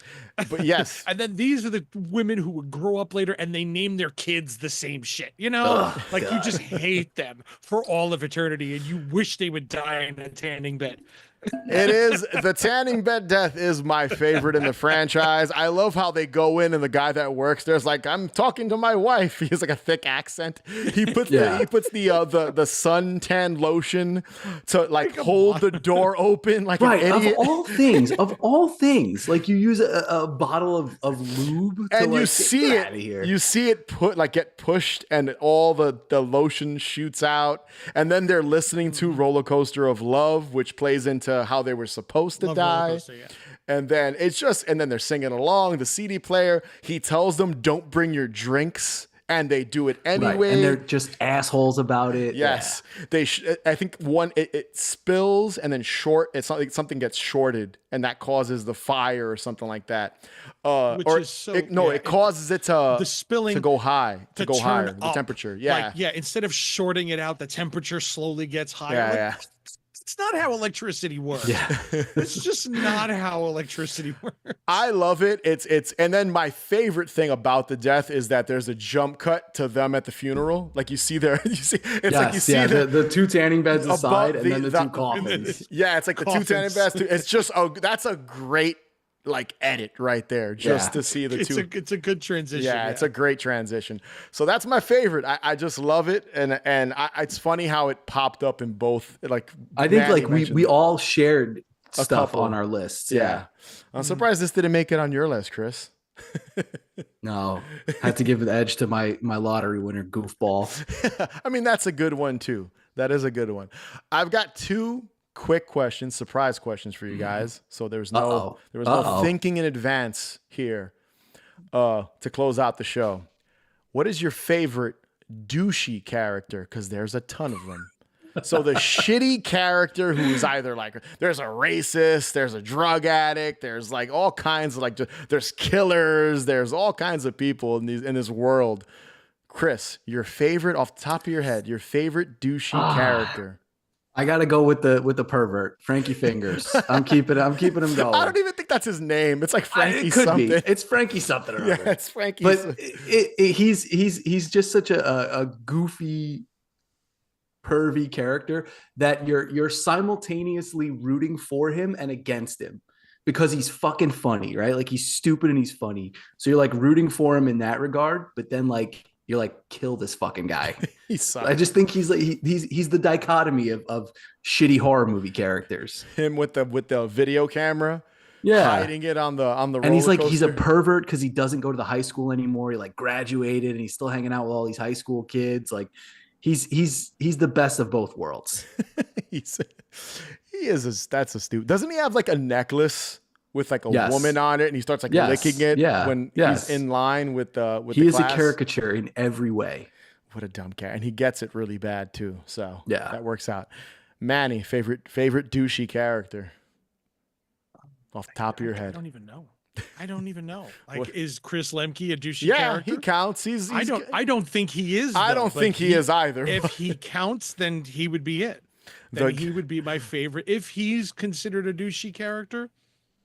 But yes, And then these are the women who would grow up later and they name their kids the same shit, you know? Ugh, like you God. just hate them for all of eternity and you wish they would die in a tanning bed. it is. The tanning bed death is my favorite in the franchise. I love how they go in and the guy that works there's like, I'm talking to my wife. He has like a thick accent. He puts Yeah. the suntan lotion to like hold the door open like Right. an idiot. Of all things, like you use a bottle of lube to And like, you see get it, outta here. you see it get pushed, and all the lotion shoots out, and then they're listening to Roller Coaster of Love, which plays into how they were supposed to Love Roller die. Coaster, yeah. And then they're singing along. The CD player, he tells them, "Don't bring your drinks," and they do it Right, anyway. and they're just assholes about it. Yes, I think it spills and then it's not like something gets shorted and that causes the fire or something like that. Which is so- yeah, it causes it to the spilling to go high, to go turn higher, the up. temperature. Yeah, Like, yeah, instead of shorting it out, the temperature slowly gets higher. yeah, Like, yeah. It's not how electricity works. Yeah. It's just not how electricity works. I love it. And then my favorite thing about the death is that there's a jump cut to them at the funeral. Like you see there, the two tanning beds aside, and then the two coffins. Yeah, it's like the two tanning beds. It's just that's a great like edit right there, just to see the two. It's a good transition. Yeah, it's a great transition. So that's my favorite. I just love it, and it's funny how it popped up in both. Like I think like we all shared stuff on our lists. Yeah. I'm surprised this didn't make it on your list, Chris. No, I had to give the edge to my lottery winner goofball. I mean, that's a good one too. That is a good one. I've got two quick questions, surprise questions for you guys. So there was no thinking in advance here to close out the show. What is your favorite douchey character? Because there's a ton of them. So the shitty character who's either like, there's a racist, there's a drug addict, there's like all kinds of like, there's killers, there's all kinds of people in this world. Chris, your favorite off the top of your head, your favorite douchey character. I gotta go with the pervert, Frankie Fingers. I'm keeping him going. I don't even think that's his name. It's like Frankie it could something. Be. It's Frankie something. Or yeah, it's Frankie. But he's just such a goofy, pervy character that you're simultaneously rooting for him and against him because he's fucking funny, right? Like he's stupid and he's funny. So you're like rooting for him in that regard, but then like you're like, kill this fucking guy. He sucks. I just think he's like he's the dichotomy of shitty horror movie characters. Him with the video camera, hiding it on the and he's like he's a pervert because he doesn't go to the high school anymore. He like graduated and he's still hanging out with all these high school kids. Like he's the best of both worlds. That's a stupid. Doesn't he have like a necklace with like a woman on it, and he starts like licking it when he's in line with the he is class? A caricature in every way. What a dumb cat, and he gets it really bad too. So yeah, that works out. Manny, favorite douchey character off the top of your head? I don't even know. Like, is Chris Lemke a douchey character? Yeah, he counts. He's I don't think he is. I don't think he is either. If he counts, then he would be it. Then he would be my favorite. If he's considered a douchey character,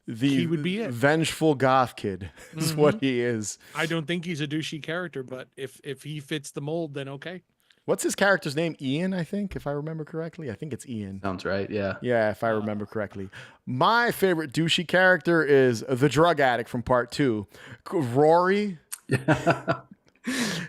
he would be it. Vengeful goth kid is what he is. I don't think he's a douchey character, but if he fits the mold, then okay. What's his character's name? Ian, I think, if I remember correctly. I think it's Ian. Sounds right, yeah. Yeah, if I remember correctly. My favorite douchey character is the drug addict from part 2. Rory.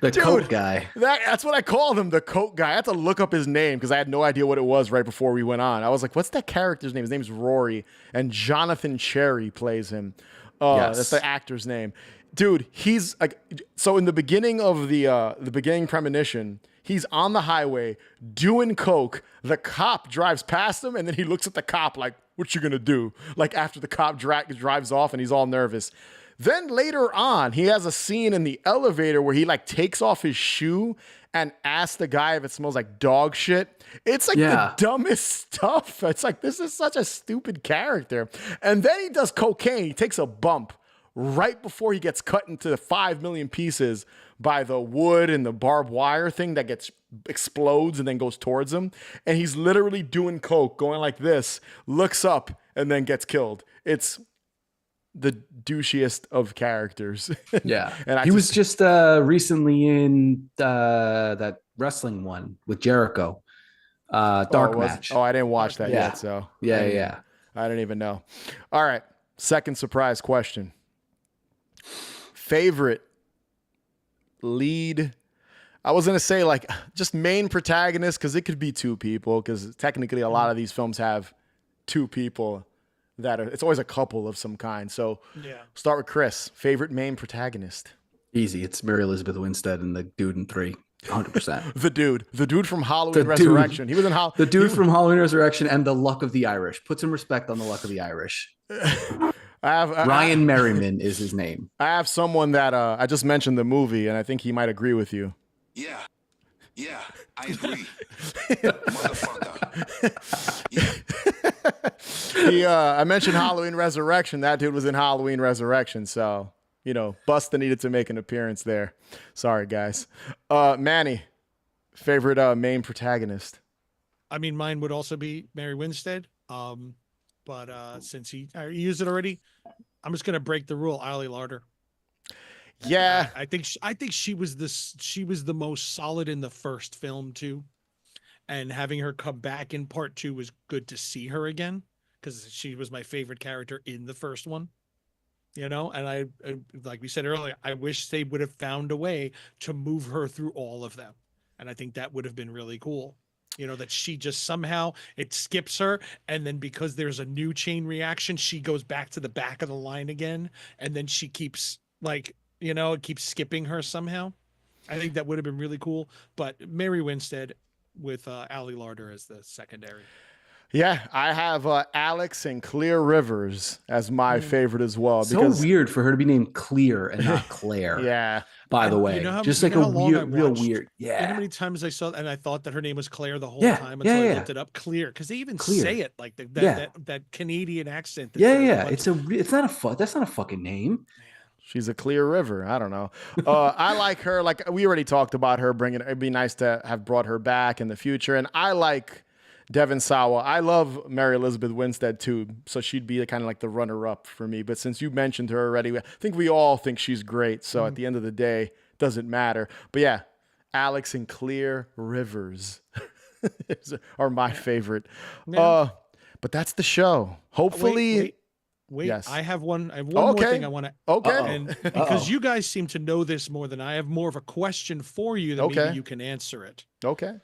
The coke guy. That's what I called him, the coke guy. I had to look up his name because I had no idea what it was right before we went on. I was like, what's that character's name? His name's Rory, and Jonathan Cherry plays him. Yes. That's the actor's name. Dude, he's like, so in the beginning of the beginning premonition, he's on the highway doing coke. The cop drives past him, and then he looks at the cop like, what you gonna do? Like after the cop drives off and he's all nervous. Then later on, he has a scene in the elevator where he like takes off his shoe and asks the guy if it smells like dog shit. It's like the dumbest stuff. It's like, this is such a stupid character. And then he does cocaine. He takes a bump right before he gets cut into 5 million pieces by the wood and the barbed wire thing that explodes and then goes towards him. And he's literally doing coke, going like this, looks up, and then gets killed. It's the douchiest of characters. Yeah. And he was just recently in that wrestling one with Jericho. Dark Match. I didn't watch that yet. So I don't even know. All right. Second surprise question. Favorite lead. I was going to say like just main protagonist because it could be two people because technically a lot of these films have two people. It's always a couple of some kind. So start with Chris. Favorite main protagonist? Easy. It's Mary Elizabeth Winstead and the dude in 3. 100%. The dude from Halloween Resurrection. He was in the dude from Halloween Resurrection and the Luck of the Irish. Put some respect on the Luck of the Irish. Ryan Merriman is his name. I have someone that I just mentioned the movie, and I think he might agree with you. Yeah, I agree. Motherfucker. I mentioned Halloween Resurrection. That dude was in Halloween Resurrection, so Busta needed to make an appearance there. Sorry, guys. Manny, favorite main protagonist? I mean, mine would also be Mary Winstead. But since he used it already, I'm just gonna break the rule. Ali Larder. Yeah. I think she was the most solid in the first film too, and having her come back in part two was good to see her again because she was my favorite character in the first one. You know, and like we said earlier, I wish they would have found a way to move her through all of them, and I think that would have been really cool. You know, that she just somehow it skips her, and then because there's a new chain reaction, she goes back to the back of the line again, and then she keeps like, you know, it keeps skipping her somehow. I think that would have been really cool. But Mary Winstead with Ali Larder as the secondary. Yeah, I have Alex and Clear Rivers as my favorite as well. So Because weird for her to be named Clear and not Claire. yeah, By the And way, you know how just you like know a how long I weird, real watched? weird. You know how Yeah. many times I saw and I thought that her name was Claire the whole Yeah, time yeah, until I yeah. looked it up. Clear, because they even Clear. say it like Yeah. that Canadian accent. That Yeah, says yeah. what's- It's not that's not a fucking name. she's a Clear River. I don't know. I like her. Like we already talked about her bringing. It'd be nice to have brought her back in the future. And I like Devon Sawa. I love Mary Elizabeth Winstead too. So she'd be kind of like the runner-up for me. But since you mentioned her already, I think we all think she's great. So at the end of the day, doesn't matter. But yeah, Alex and Clear Rivers are my favorite. Yeah. But that's the show. Hopefully, Wait. yes. I have one more Okay. thing I want to. Okay. And because you guys seem to know this more than I have, more of a question for you that Okay. maybe you can answer it. Okay.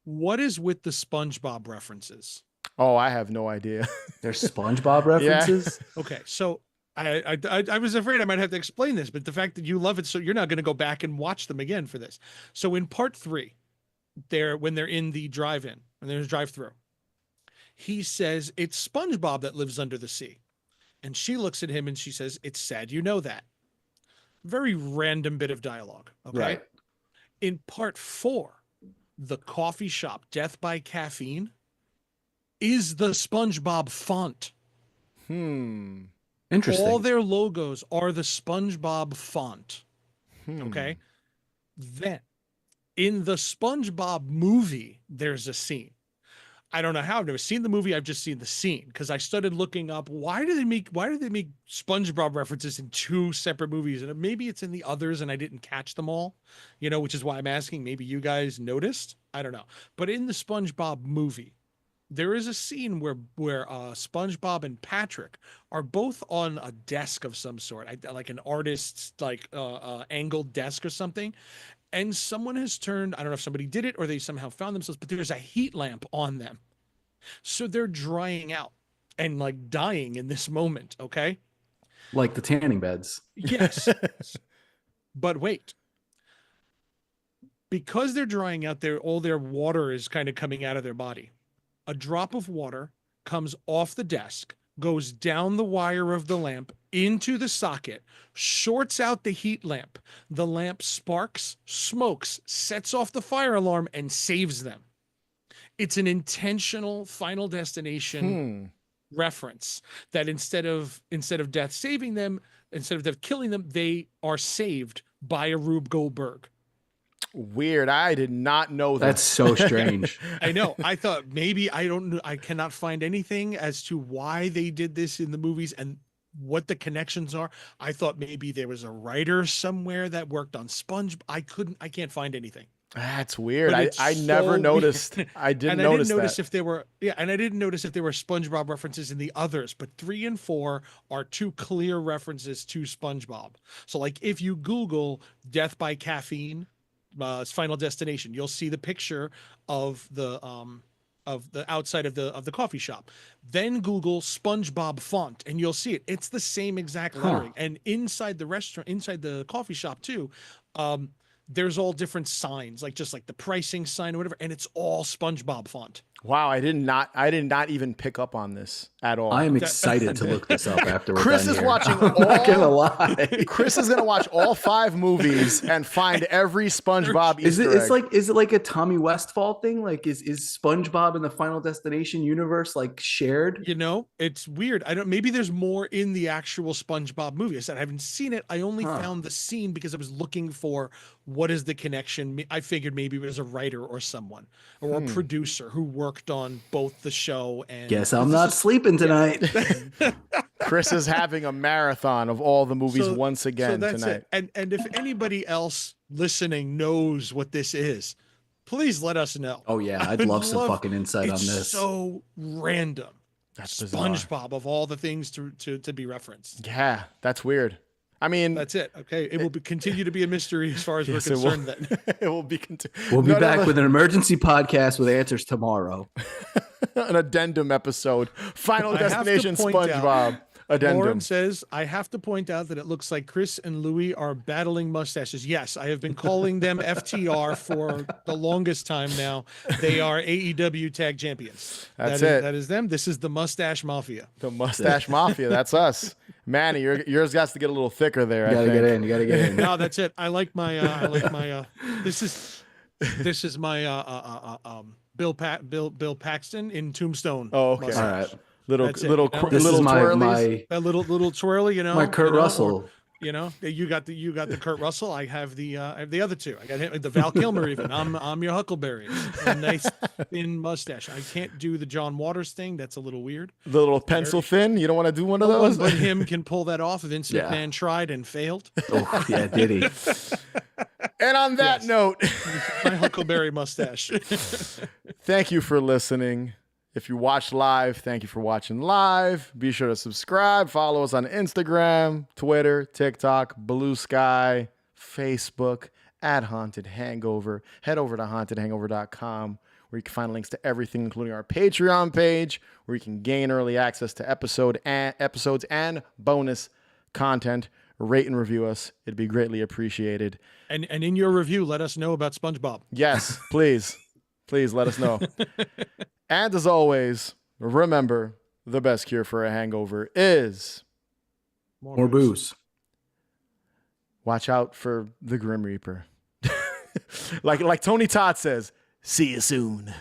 What is with the SpongeBob references? Oh, I have no idea. There's SpongeBob references. Okay, so I was afraid I might have to explain this, but the fact that you love it, so you're not going to go back and watch them again for this. So in part 3, when they're in the drive-in, when there's drive-through, he says it's SpongeBob that lives under the sea, and she looks at him and she says, "It's sad you know that." Very random bit of dialogue. Okay. Right. In part 4, the coffee shop Death by Caffeine is the SpongeBob font. Interesting. All their logos are the SpongeBob font. Okay. Then in the SpongeBob movie, there's a scene. I don't know how. I've never seen the movie. I've just seen the scene because I started looking up why do they make SpongeBob references in 2 separate movies? And maybe it's in the others and I didn't catch them all, you know, which is why I'm asking. Maybe you guys noticed. I don't know. But in the SpongeBob movie, there is a scene where SpongeBob and Patrick are both on a desk of some sort, like an artist's angled desk or something. And someone has turned, I don't know if somebody did it or they somehow found themselves, but there's a heat lamp on them. So they're drying out and like dying in this moment. Okay. Like the tanning beds. Yes. But wait, because they're drying out, all their water is kind of coming out of their body. A drop of water comes off the desk, goes down the wire of the lamp into the socket, shorts out the heat lamp. The lamp sparks, smokes, sets off the fire alarm, and saves them. It's an intentional Final Destination reference that instead of death saving them, instead of death killing them, they are saved by a Rube Goldberg. Weird. I did not know that. That's so strange. I know. I thought maybe I don't know. I cannot find anything as to why they did this in the movies and what the connections are. I thought maybe there was a writer somewhere that worked on I can't find anything. That's weird. But I it's never so noticed. weird. I didn't And I notice didn't notice that. if there were and I didn't notice if there were SpongeBob references in the others, but 3 and 4 are 2 clear references to SpongeBob. So like if you Google Death by Caffeine, Final Destination, you'll see the picture of the outside of the coffee shop. Then Google SpongeBob font and you'll see it. It's the same exact lettering. And inside the restaurant, inside the coffee shop too, there's all different signs, like just like the pricing sign or whatever, and it's all SpongeBob font. Wow, I did not even pick up on this at all. I am excited to look this up after we're Chris done is here. watching I'm not gonna all- lie. Chris is gonna watch all 5 movies and find every SpongeBob Is Easter it? egg. Is it like a Tommy Westfall thing? Like, is SpongeBob in the Final Destination universe like shared? You know, it's weird. I don't. Maybe there's more in the actual SpongeBob movie. I said I haven't seen it. I only found the scene because I was looking for what is the connection. I figured maybe it was a writer or someone or a producer who worked on both the show and. Guess I'm not sleeping tonight. Chris is having a marathon of all the movies once again that's tonight. it. And if anybody else listening knows what this is, please let us know. Oh yeah, I'd would love some fucking insight on It's this. so random. That's bizarre. SpongeBob of all the things to be referenced. Yeah, that's weird. I mean, That's it. Okay, it will continue to be a mystery as far as yes, we're concerned. Then it will be. We'll be None of back the- with an emergency podcast with answers tomorrow. an addendum episode. Final I have to Destination point out, SpongeBob addendum. Lauren says, I have to point out that it looks like Chris and Louie are battling mustaches. Yes, I have been calling them FTR for the longest time now. They are AEW tag champions. That's That is- it. That is them. This is the Mustache Mafia. The Mustache Mafia. That's us. Manny, yours got to get a little thicker there. You gotta I get think. in. You gotta get in. No, that's it. I like my this is my Bill Paxton in Tombstone. Oh, okay. mustache. All right. Little That's it, little you know? This little is my twirlies. That little twirly, you know. my Kurt you know, or- Russell. You know, you got the Kurt Russell. I have the other two. I got him, the Val Kilmer. Even I'm your Huckleberry. A nice thin mustache. I can't do the John Waters thing. That's a little weird. The little pencil thin. You don't want to do one of No one those. but him can pull that off. Vince Yeah. McMahon tried and failed. Oh yeah, did he? And on that Yes. note, My Huckleberry mustache. thank you for listening. If you watch live, thank you for watching live. Be sure to subscribe. Follow us on Instagram, Twitter, TikTok, Blue Sky, Facebook, at Haunted Hangover. Head over to hauntedhangover.com where you can find links to everything, including our Patreon page, where you can gain early access to episodes and bonus content. Rate and review us. It'd be greatly appreciated. and in your review, let us know about SpongeBob. Yes, please. Please let us know. And as always, remember, the best cure for a hangover is More booze. watch out for the Grim Reaper. like Tony Todd says, see you soon.